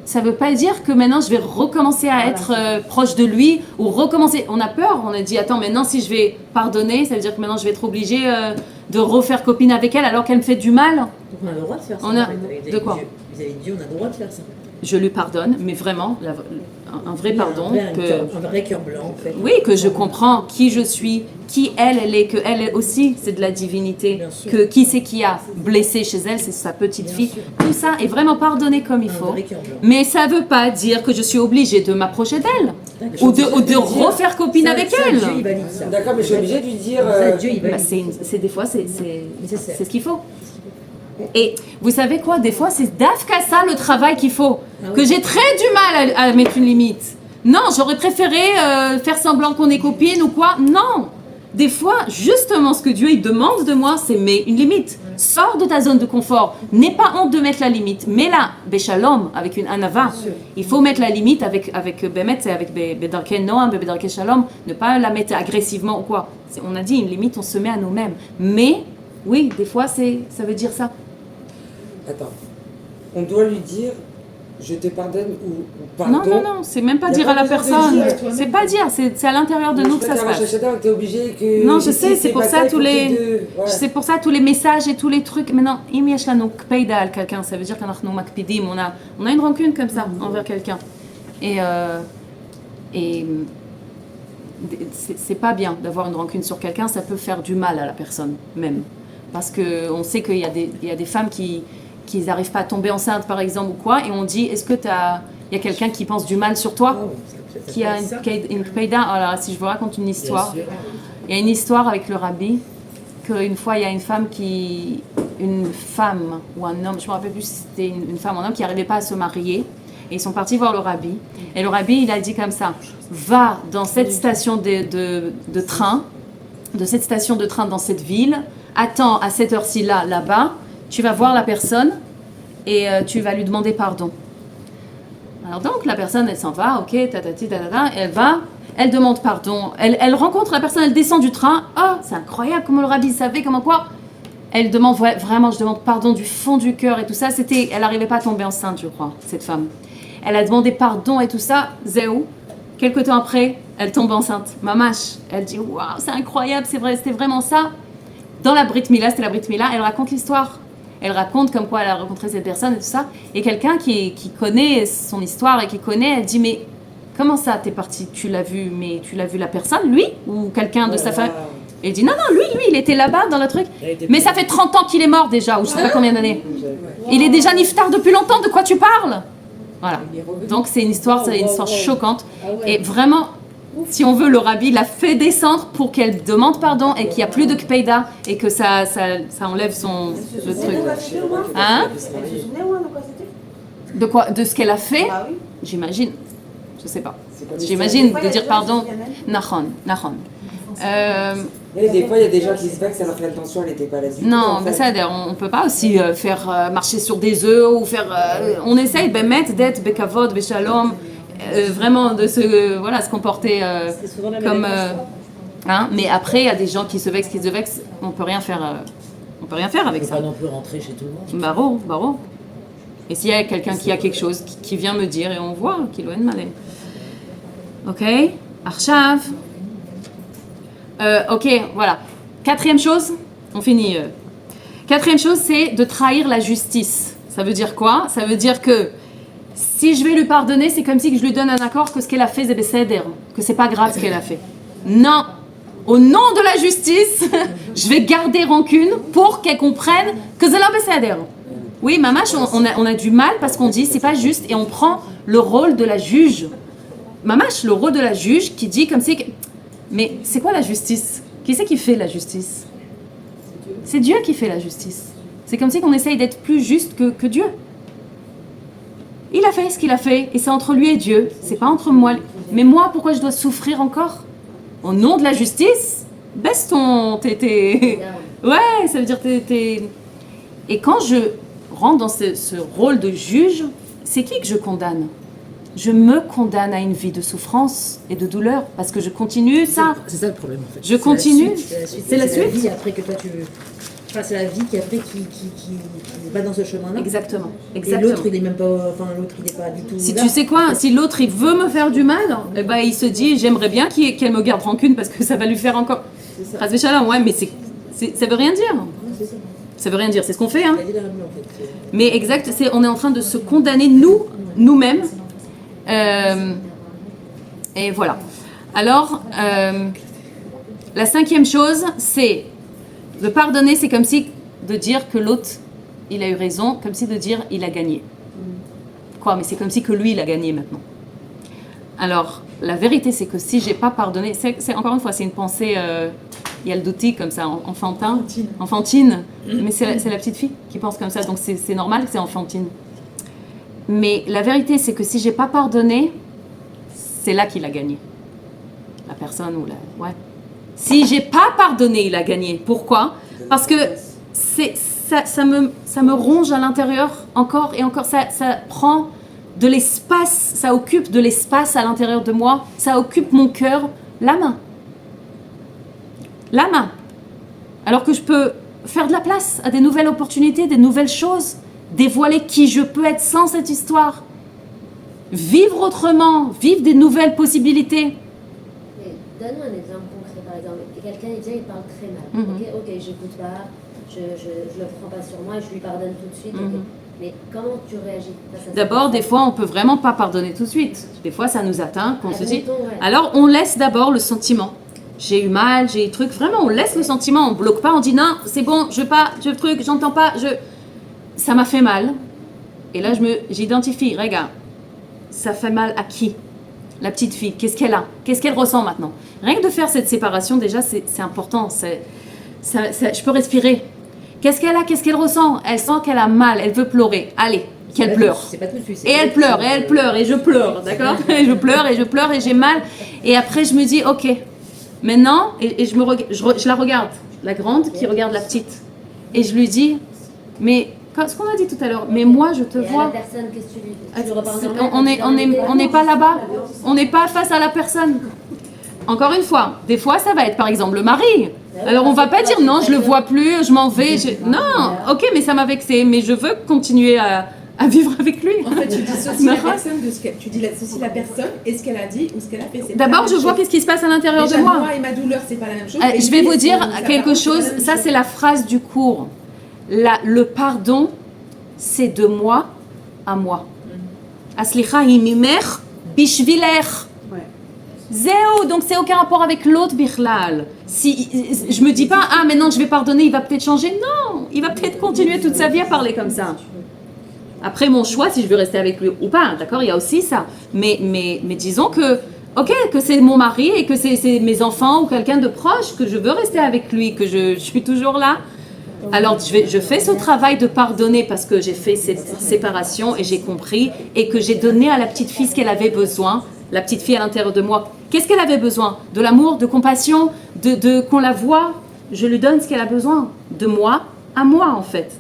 ça ne veut pas dire que maintenant je vais recommencer à être proche de lui ou recommencer. On a peur, on a dit attends, maintenant si je vais pardonner, ça veut dire que maintenant je vais être obligée de refaire copine avec elle alors qu'elle me fait du mal. Donc on a le droit de faire ça. On a- en fait, avec de quoi Dieu. Vis-à-vis de Dieu, on a le droit de faire ça. Je lui pardonne, mais vraiment, un vrai pardon. Un vrai cœur blanc, en fait. Oui, que je comprends qui je suis, qui elle est, que elle aussi, c'est de la divinité. Bien sûr. Que qui c'est qui a blessé chez elle, c'est sa petite Bien fille. sûr. Tout ça est vraiment pardonné comme il Un faut. vrai cœur blanc. Mais ça ne veut pas dire que je suis obligée de m'approcher d'elle ou de refaire copine Ça, avec ça, elle. Dieu, il valide ça. D'accord, mais je suis obligée de lui dire. Ça, Dieu, il Bah, valide. c'est des fois, c'est Nécessaire. ce qu'il faut. Et vous savez quoi, des fois, c'est d'afka ça le travail qu'il faut. Ah oui. Que j'ai très du mal à mettre une limite. Non, j'aurais préféré faire semblant qu'on est copine ou quoi. Non. Des fois, justement, ce que Dieu il demande de moi, c'est mets une limite. Sors de ta zone de confort. N'aie pas honte de mettre la limite. Mets-la, béchalom, avec une anava. Il faut mettre la limite avec Bémet, c'est avec Bédarké Noam, Bédarké Shalom. Ne pas la mettre agressivement ou quoi. On a dit une limite, on se met à nous-mêmes. Mais, oui, des fois, ça veut dire ça. Attends. On doit lui dire je te pardonne ou Non, pardon. non, non, c'est même pas Y a dire pas à la besoin de personne. dire. C'est pas dire, c'est à l'intérieur de nous que ça se passe. T'es obligé que. Non, je si sais, c'est pour pas ça il tous faut les, qu'il te- voilà. c'est pour ça tous les messages et tous les trucs. Maintenant, im yesh lanu kpeida al quelqu'un, ça veut dire qu'on makpidim, on a une rancune comme ça envers quelqu'un. Et c'est pas bien d'avoir une rancune sur quelqu'un, ça peut faire du mal à la personne même, parce que on sait qu'il y a des femmes qui n'arrivent pas à tomber enceinte par exemple ou quoi, et on dit est-ce que il y a quelqu'un qui pense du mal sur toi, Oh, ça qui a s'appelle ça. une kpeida. Alors si je vous raconte une histoire. Bien sûr. Il y a une histoire avec le rabbi, qu'une fois il y a une femme ou un homme, je ne me rappelle plus si c'était une femme ou un homme qui n'arrivait pas à se marier. Et ils sont partis voir le rabbi. Et le rabbi, il a dit comme ça, va dans cette station de train, de cette station de train dans cette ville, attends à cette heure-ci là-bas, tu vas voir la personne et tu vas lui demander pardon. Alors donc la personne, elle s'en va, ok, tatati, tatata, elle va, elle demande pardon, elle rencontre la personne, elle descend du train, oh, c'est incroyable comment le rabbi savait, comment quoi. Elle demande, vraiment, je demande pardon du fond du cœur et tout ça, elle n'arrivait pas à tomber enceinte, je crois, cette femme. Elle a demandé pardon et tout ça, zéou. Quelque temps après, elle tombe enceinte, mamash. Elle dit, waouh, c'est incroyable, c'est vrai, c'était vraiment ça. Dans la Brit Mila, c'était la Brit Mila, elle raconte l'histoire. Elle raconte comme quoi elle a rencontré cette personne et tout ça. Et quelqu'un qui connaît son histoire et qui connaît, elle dit, mais comment ça, t'es parti, tu l'as vu, mais tu l'as vu la personne, lui, ou quelqu'un de sa famille? Et il dit, non, lui, il était là-bas dans le truc. Mais ça fait 30 ans qu'il est mort déjà, ou je sais pas combien d'années. Il est déjà niftar depuis longtemps, de quoi tu parles? Voilà. Donc c'est une histoire choquante. Et vraiment, si on veut, le rabbi l'a fait descendre pour qu'elle demande pardon et qu'il n'y a plus de kpeida et que ça enlève le truc. Hein? Elle se souvenait, ouais, de quoi c'était? De quoi? De ce qu'elle a fait? Ah oui. J'imagine. Je sais pas. C'est pas J'imagine Des fois, de il y a dire des gens pardon. qui se souviennent. Nahon. Et des fois, il y a des gens qui se vexent alors que l'intention, elle n'était pas là. du tout, Non, en mais fait. ça, on peut pas aussi faire marcher sur des œufs ou faire. On essaye de mettre d'être bekavod, beshalom, vraiment de se comporter C'est souvent la comme. même Hein, mais après, il y a des gens qui se vexent, on peut rien faire. On peut rien faire On avec peut ça. pas non plus rentrer chez tout le monde. Baro. Et s'il y a quelqu'un qui a quelque chose, qui vient me dire et on voit qu'il est malin. Ok, Arshav. Ok, voilà. Quatrième chose, on finit. Quatrième chose, c'est de trahir la justice. Ça veut dire quoi? Ça veut dire que Si je vais lui pardonner, c'est comme si je lui donne un accord que ce qu'elle a fait, c'est besséder, que c'est pas grave ce qu'elle a fait. Non. Au nom de la justice, je vais garder rancune pour qu'elle comprenne que c'est la besséder. Oui, mamash, on a du mal parce qu'on dit c'est pas juste et on prend le rôle de la juge. Mamash, le rôle de la juge qui dit comme si... Mais c'est quoi la justice? Qui c'est qui fait la justice? C'est Dieu qui fait la justice. C'est comme si on essaye d'être plus juste que Dieu. Il a fait ce qu'il a fait et c'est entre lui et Dieu. C'est pas entre moi. Mais moi, pourquoi je dois souffrir encore? Au nom de la justice, baisse ton... Ouais, ça veut dire t'es... Et quand je rentre dans ce rôle de juge, c'est qui que je condamne? Je me condamne à une vie de souffrance et de douleur parce que je continue ça. C'est ça le problème en fait. Je continue. C'est la suite. Vie après que toi tu veux. Enfin, c'est la vie qui après qui va dans ce chemin-là. Exactement. Et l'autre il est même pas. Enfin l'autre il est pas du tout. Si là. tu sais quoi, si l'autre il veut me faire du mal, eh ben, il se dit j'aimerais bien qu'elle me garde rancune parce que ça va lui faire encore. Razvé Shalom, ouais, mais ça veut rien dire. Ça veut rien dire. C'est ce qu'on fait, hein. Mais exact, on est en train de se condamner nous-mêmes. Et voilà. Alors, la cinquième chose, c'est de pardonner, c'est comme si de dire que l'autre, il a eu raison, comme si de dire il a gagné. Quoi? Mais c'est comme si que lui, il a gagné maintenant. Alors, la vérité, c'est que si j'ai pas pardonné, c'est encore une fois, c'est une pensée, il y a le douti comme ça, enfantine. Mais c'est la petite fille qui pense comme ça, donc c'est normal que c'est enfantine. Mais la vérité, c'est que si j'ai pas pardonné, c'est là qu'il a gagné. La personne ou la... Ouais. Si j'ai pas pardonné, il a gagné. Pourquoi? Parce que ça me ronge à l'intérieur encore et encore. Ça prend de l'espace, ça occupe de l'espace à l'intérieur de moi. Ça occupe mon cœur, la main. Alors que je peux faire de la place à des nouvelles opportunités, des nouvelles choses. Dévoiler qui je peux être sans cette histoire. Vivre autrement, vivre des nouvelles possibilités. Donne-moi un exemple concret, par exemple. Quelqu'un, il vient, il parle très mal. Ok, j'écoute pas, je le prends pas sur moi, je lui pardonne tout de suite. Mais comment tu réagis face à ça? D'abord, des fois, on peut vraiment pas pardonner tout de suite. Des fois, ça nous atteint, qu'on se dit... Alors, on laisse d'abord le sentiment. J'ai eu mal, j'ai eu truc. Vraiment, on laisse le sentiment, on bloque pas, on dit non, c'est bon, je veux pas, je truc, j'entends pas, ça m'a fait mal. Et là, j'identifie, regarde, ça fait mal à qui? La petite fille, qu'est-ce qu'elle a? Qu'est-ce qu'elle ressent maintenant? Rien que de faire cette séparation, déjà, c'est important. Je peux respirer. Qu'est-ce qu'elle a? Qu'est-ce qu'elle ressent? Elle sent qu'elle a mal, elle veut pleurer. Allez, qu'elle pleure. C'est pas tout de suite. Et elle pleure, et je pleure, d'accord? Et je pleure, et j'ai mal. Et après, je me dis, ok, maintenant, et je la regarde, la grande qui regarde la petite. Et je lui dis, mais... Ce qu'on a dit tout à l'heure, mais moi je te vois. La personne, qu'est-ce que tu lui reparles? On n'est pas là-bas, on n'est pas face à la personne. Encore une fois, des fois ça va être par exemple le mari. Alors on va pas dire non, je le vois plus, je m'en vais. Non, ok, mais ça m'a vexé, mais je veux continuer à vivre avec lui. En fait, tu dissocies la personne de ce qu'elle... Tu dissocies la personne et ce qu'elle a dit ou ce qu'elle a fait. D'abord, je vois qu'est-ce qui se passe à l'intérieur de moi. Moi et ma douleur, c'est pas la même chose. Je vais vous dire quelque chose, ça c'est la phrase du cours. Le pardon, c'est de moi à moi. Aslicha imimer bishviler. Zéo, donc c'est aucun rapport avec l'autre bichlal. Si je me dis pas maintenant je vais pardonner, il va peut-être changer. Non, il va peut-être continuer toute sa vie à parler comme ça. Après mon choix si je veux rester avec lui ou pas, d'accord, il y a aussi ça. Mais disons que que c'est mon mari et que c'est mes enfants ou quelqu'un de proche, que je veux rester avec lui, que je suis toujours là. Alors je fais ce travail de pardonner parce que j'ai fait cette séparation et j'ai compris et que j'ai donné à la petite fille ce qu'elle avait besoin, la petite fille à l'intérieur de moi. Qu'est-ce qu'elle avait besoin? De l'amour, de compassion, de qu'on la voit. Je lui donne ce qu'elle a besoin, de moi à moi en fait.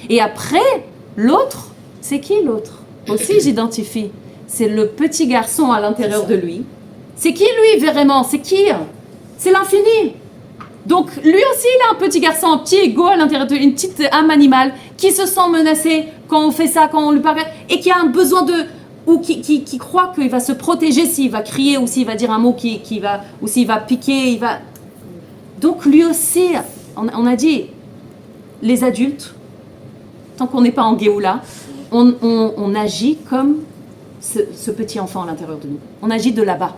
Et après, l'autre, c'est qui l'autre? Aussi j'identifie. C'est le petit garçon à l'intérieur de lui. C'est qui lui vraiment? C'est qui? C'est l'infini. Donc lui aussi il a un petit garçon, un petit ego à l'intérieur de une petite âme animale qui se sent menacé quand on fait ça, quand on lui parle et qui a un besoin ou qui croit qu'il va se protéger s'il va crier ou s'il va dire un mot ou s'il va piquer, donc lui aussi, on a dit les adultes, tant qu'on n'est pas en Géoula, on agit comme ce petit enfant à l'intérieur de nous. On agit de là-bas.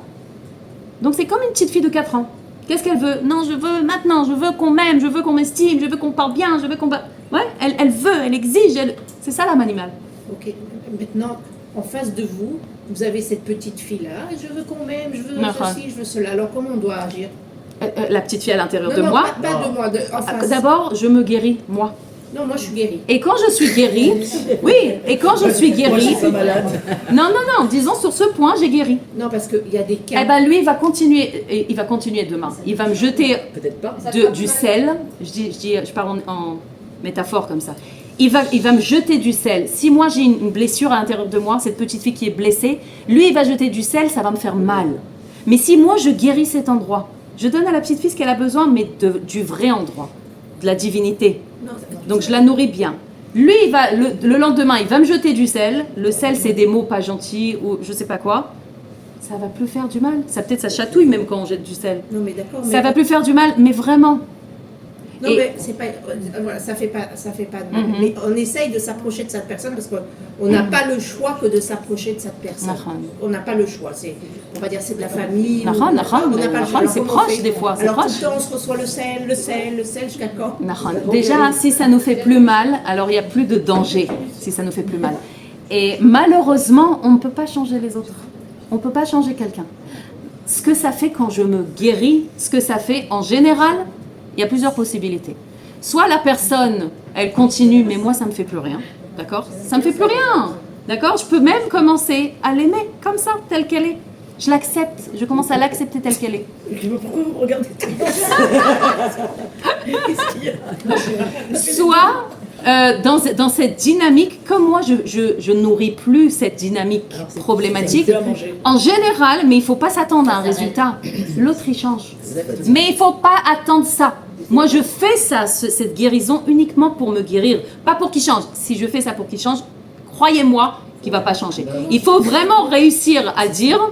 Donc c'est comme une petite fille de 4 ans. Qu'est-ce qu'elle veut? Non, je veux maintenant, je veux qu'on m'aime, je veux qu'on m'estime, je veux qu'on parle bien, je veux qu'on... Ouais, elle veut, elle exige, c'est ça l'âme animale. Ok, maintenant, en face de vous, vous avez cette petite fille-là, et je veux qu'on m'aime, je veux ceci, je veux cela. Alors comment on doit agir? La petite fille à l'intérieur Non, de non, moi. pas de moi, en face. D'abord, je me guéris, moi. Non, moi je suis guérie. Et quand je suis guérie, oui, et quand je suis Moi, je guérie, suis pas malade. non, disons sur ce point, j'ai guéri. Non, parce qu'il y a des cas. Eh ben lui, il va continuer demain. Il va me jeter Peut-être pas. du sel. Je parle en métaphore comme ça. Il va me jeter du sel. Si moi j'ai une blessure à l'intérieur de moi, cette petite fille qui est blessée, lui il va jeter du sel, ça va me faire mal. Mais si moi je guéris cet endroit, je donne à la petite fille ce qu'elle a besoin, mais du vrai endroit, de la divinité. Donc je la nourris bien. Lui, le lendemain, il va me jeter du sel. Le sel, c'est des mots pas gentils ou je sais pas quoi. Ça va plus faire du mal. Ça chatouille même quand on jette du sel. Non, mais d'accord. Ça va plus faire du mal, mais vraiment. Non, mais c'est pas, voilà, ça fait pas de mal. Mais on essaye de s'approcher de cette personne parce qu'on n'a pas le choix que de s'approcher de cette personne. On n'a pas le choix. On va dire c'est de la famille. On n'a pas le choix. C'est proche des fois. Alors tout le temps on se reçoit le sel jusqu'à quand? Déjà, si ça nous fait plus mal, alors il n'y a plus de danger si ça nous fait plus mal. Et malheureusement, on ne peut pas changer les autres. On ne peut pas changer quelqu'un. Ce que ça fait quand je me guéris, ce que ça fait en général, il y a plusieurs possibilités. Soit la personne, elle continue, mais moi, ça ne me fait plus rien. D'accord? Ça ne me fait plus rien. D'accord? Je peux même commencer à l'aimer comme ça, telle qu'elle est. Je l'accepte. Je commence à l'accepter telle qu'elle est. Pourquoi vous regardez tout Qu'est-ce qu'il y a? Soit dans cette dynamique, comme moi, je nourris plus cette dynamique problématique. En général, mais il ne faut pas s'attendre à un résultat. L'autre, il change. Mais il ne faut pas attendre ça. Moi, je fais ça, cette guérison, uniquement pour me guérir, pas pour qu'il change. Si je fais ça pour qu'il change, croyez-moi qu'il ne va pas changer. Il faut vraiment réussir à dire,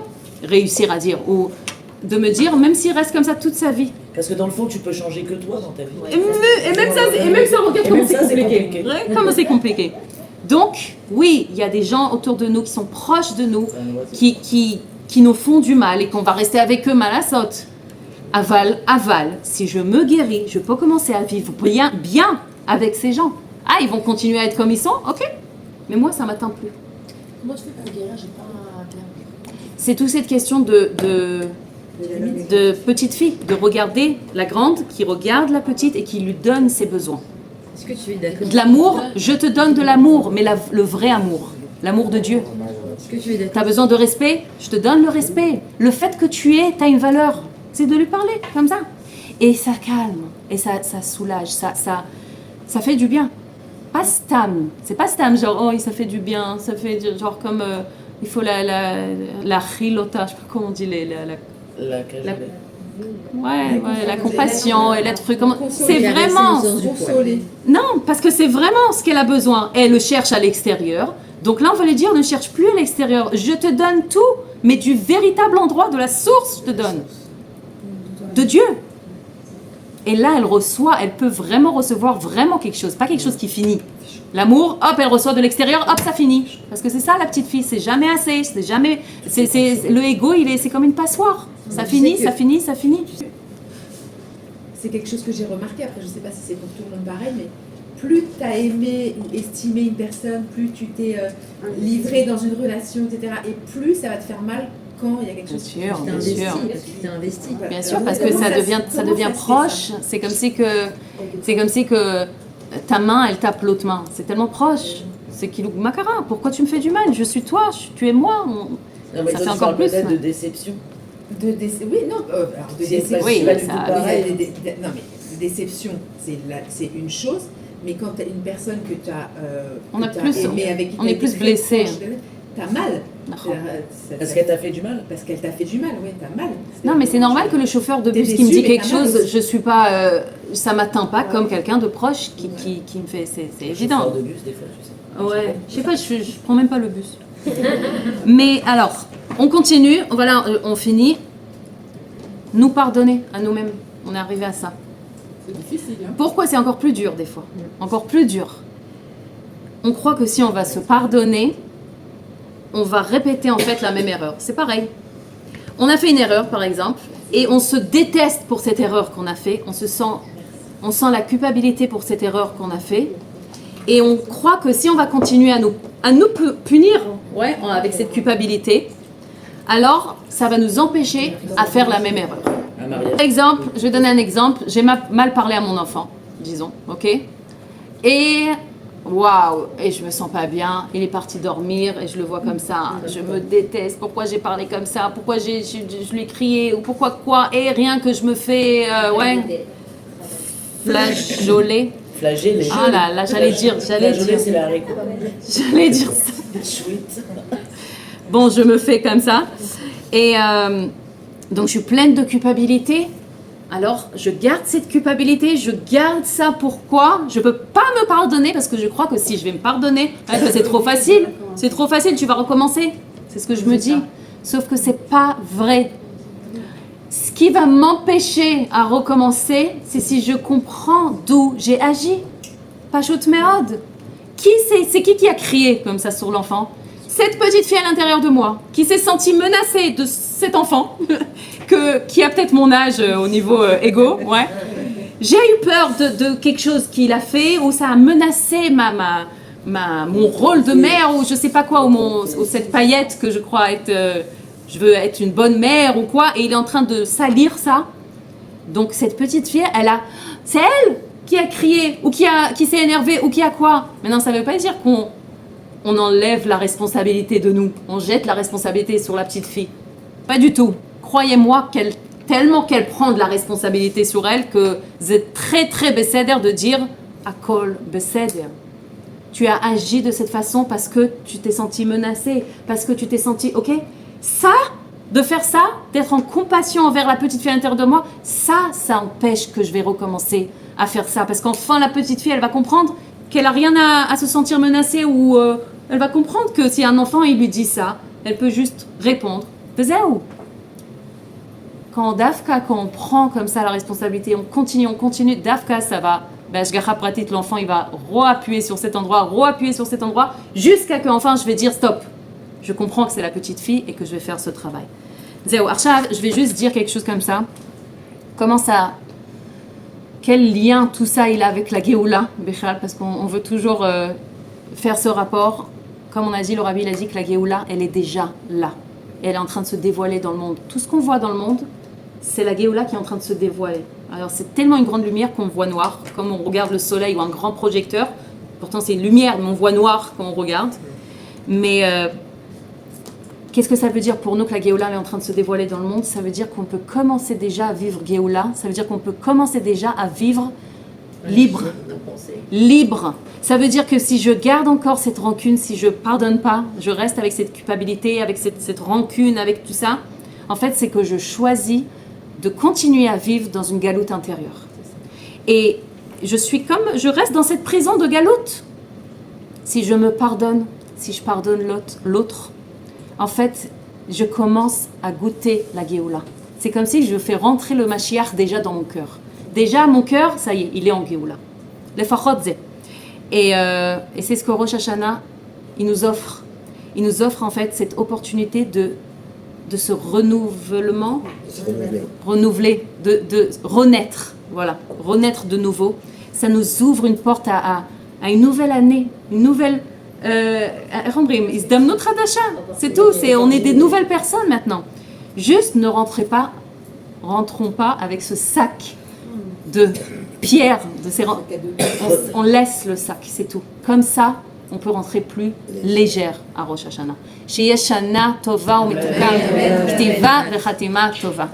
ou de me dire, même s'il reste comme ça toute sa vie. Parce que dans le fond, tu peux changer que toi dans ta vie. Et même ça, regarde comment c'est compliqué. Ouais, comment c'est compliqué. Donc, oui, il y a des gens autour de nous qui sont proches de nous, qui nous font du mal et qu'on va rester avec eux mal à saute. Aval. Si je me guéris, je peux commencer à vivre bien avec ces gens. Ah, ils vont continuer à être comme ils sont, ok. Mais moi, ça ne m'atteint plus. Comment tu fais pour guérir? J'ai pas bien. C'est toute cette question de petite fille, de regarder la grande qui regarde la petite et qui lui donne ses besoins. Est-ce que tu es d'accord? De l'amour, je te donne de l'amour, mais le vrai amour, l'amour de Dieu. Est-ce que tu es d'accord? Tu as besoin de respect, je te donne le respect. Le fait que tu as une valeur, c'est de lui parler comme ça. Et ça calme, et ça soulage, ça fait du bien. Pas stam, c'est pas stam, genre oh ça fait du bien, ça fait genre comme il faut la chilota, je sais pas comment on dit la compassion et l'être comment c'est vraiment non parce que c'est vraiment ce qu'elle a besoin. Elle le cherche à l'extérieur, donc là on va lui dire ne cherche plus à l'extérieur, je te donne tout, mais du véritable endroit de la source je te donne de Dieu. Et là elle peut vraiment recevoir vraiment quelque chose, pas quelque chose qui finit. L'amour, hop, elle reçoit de l'extérieur, hop, ça finit. Parce que c'est ça la petite fille, c'est jamais assez, le ego, c'est comme une passoire. Ça finit. C'est quelque chose que j'ai remarqué, après je sais pas si c'est pour tout le monde pareil, mais plus tu as aimé ou estimé une personne, plus tu t'es livré dans une relation, etc. Et plus ça va te faire mal quand il y a quelque chose. Bien sûr. Tu t'es investi. Bien sûr, parce que ça devient proche. C'est comme si que ta main, elle tape l'autre main. C'est tellement proche. C'est Kilou Makara. Pourquoi tu me fais du mal? Je suis toi, tu es moi. Non, mais ça toi, fait tu encore parles plus. peut-être de déception. Oui, non, alors de déception. Oui, pas ça- du tout pareil. Non, mais déception, c'est une chose, mais quand tu as une personne que tu as aimée, avec qui on est plus blessé. T'as mal. Parce qu'elle t'a fait du mal. Parce qu'elle t'a fait du mal, oui, t'as mal. Non, mais c'est normal que le chauffeur de T'es bus qui me déçu, dit mais quelque t'as mal chose, aussi. je suis pas, ça m'atteint pas comme quelqu'un de proche qui me fait, c'est évident. Chauffeur de bus, des fois, tu sais. Ouais, je sais pas, je prends même pas le bus. Mais alors, on continue, voilà, on finit. Nous pardonner à nous-mêmes, on est arrivé à ça. C'est difficile, hein. Pourquoi c'est encore plus dur des fois? Encore plus dur. On croit que si on va se pardonner, on va répéter en fait la même erreur. C'est pareil. On a fait une erreur par exemple et on se déteste pour cette erreur qu'on a fait. On sent la culpabilité pour cette erreur qu'on a fait et on croit que si on va continuer à nous punir avec cette culpabilité, alors ça va nous empêcher à faire la même erreur. Par exemple, je vais donner un exemple. J'ai mal parlé à mon enfant, disons, ok? Et waouh, et je me sens pas bien. Il est parti dormir et je le vois comme ça. Je me déteste. Pourquoi j'ai parlé comme ça? Pourquoi je lui ai crié? Ou pourquoi quoi? Et rien que je me fais flageoler. Flageller. Ah là, j'allais dire. Flageoler, c'est la haricot. J'allais dire ça. Chouette. Bon, je me fais comme ça. Et donc, je suis pleine de culpabilité. Alors, je garde cette culpabilité, je garde ça. Pourquoi? Je ne peux pas me pardonner parce que je crois que si je vais me pardonner, c'est trop facile. C'est trop facile, tu vas recommencer. C'est ce que je me dis. Sauf que c'est pas vrai. Ce qui va m'empêcher à recommencer, c'est si je comprends d'où j'ai agi. Pashut meod. C'est qui a crié comme ça sur l'enfant? Cette petite fille à l'intérieur de moi, qui s'est sentie menacée de cet enfant, qui a peut-être mon âge au niveau égo, ouais. J'ai eu peur de quelque chose qu'il a fait, ou ça a menacé mon rôle de mère, ou je sais pas quoi, ou cette paillette que je crois être, je veux être une bonne mère, ou quoi, et il est en train de salir ça. Donc cette petite fille, c'est elle qui a crié, ou qui s'est énervée, ou qui a quoi. Maintenant, ça veut pas dire qu'on enlève la responsabilité de nous. On jette la responsabilité sur la petite fille. Pas du tout. Croyez-moi tellement qu'elle prend de la responsabilité sur elle que c'est très très besséder de dire Akol besséder. Tu as agi de cette façon parce que tu t'es senti menacée, parce que tu t'es senti, ok? Ça, de faire ça, d'être en compassion envers la petite fille à l'intérieur de moi, ça empêche que je vais recommencer à faire ça. Parce qu'enfin, la petite fille, elle va comprendre qu'elle n'a rien à se sentir menacée ou elle va comprendre que si un enfant il lui dit ça, elle peut juste répondre. Quand on prend comme ça la responsabilité, on continue, Dafka, ça va, Shgacha Pratit, l'enfant il va re-appuyer sur cet endroit, jusqu'à qu'enfin je vais dire stop. Je comprends que c'est la petite fille et que je vais faire ce travail. Zéo, Archav, je vais juste dire quelque chose comme ça. Comment ça... Quel lien tout ça il a avec la Géoula, Béchal, parce qu'on veut toujours faire ce rapport. Comme on a dit, le Rabbi il a dit que la Géoula, elle est déjà là. Et elle est en train de se dévoiler dans le monde. Tout ce qu'on voit dans le monde, c'est la Géoula qui est en train de se dévoiler. Alors c'est tellement une grande lumière qu'on voit noir, comme on regarde le soleil ou un grand projecteur. Pourtant c'est une lumière, mais on voit noir quand on regarde. Mais qu'est-ce que ça veut dire pour nous que la Géoula est en train de se dévoiler dans le monde? Ça veut dire qu'on peut commencer déjà à vivre Géoula. Ça veut dire qu'on peut commencer déjà à vivre libre. Libre. Ça veut dire que si je garde encore cette rancune, si je pardonne pas, je reste avec cette culpabilité, avec cette rancune, avec tout ça, en fait, c'est que je choisis de continuer à vivre dans une galoute intérieure. Et je reste dans cette prison de galoute. Si je me pardonne, si je pardonne l'autre, en fait, je commence à goûter la Géoula. C'est comme si je fais rentrer le Mashiach déjà dans mon cœur. Déjà, mon cœur, ça y est, il est en Géoula. Le Fachotze. Et c'est ce que Rosh Hashanah, il nous offre. Il nous offre en fait cette opportunité de ce renouvellement, renouveler, de renaître. Voilà, renaître de nouveau. Ça nous ouvre une porte à une nouvelle année, une nouvelle... c'est tout, on est des nouvelles personnes maintenant. Juste ne rentrons pas avec ce sac de pierres, on laisse le sac, c'est tout. Comme ça, on peut rentrer plus légère à Rosh Hashanah. Sheyeh Shana Tova u'Metuka, Ktiva veChatima Tova.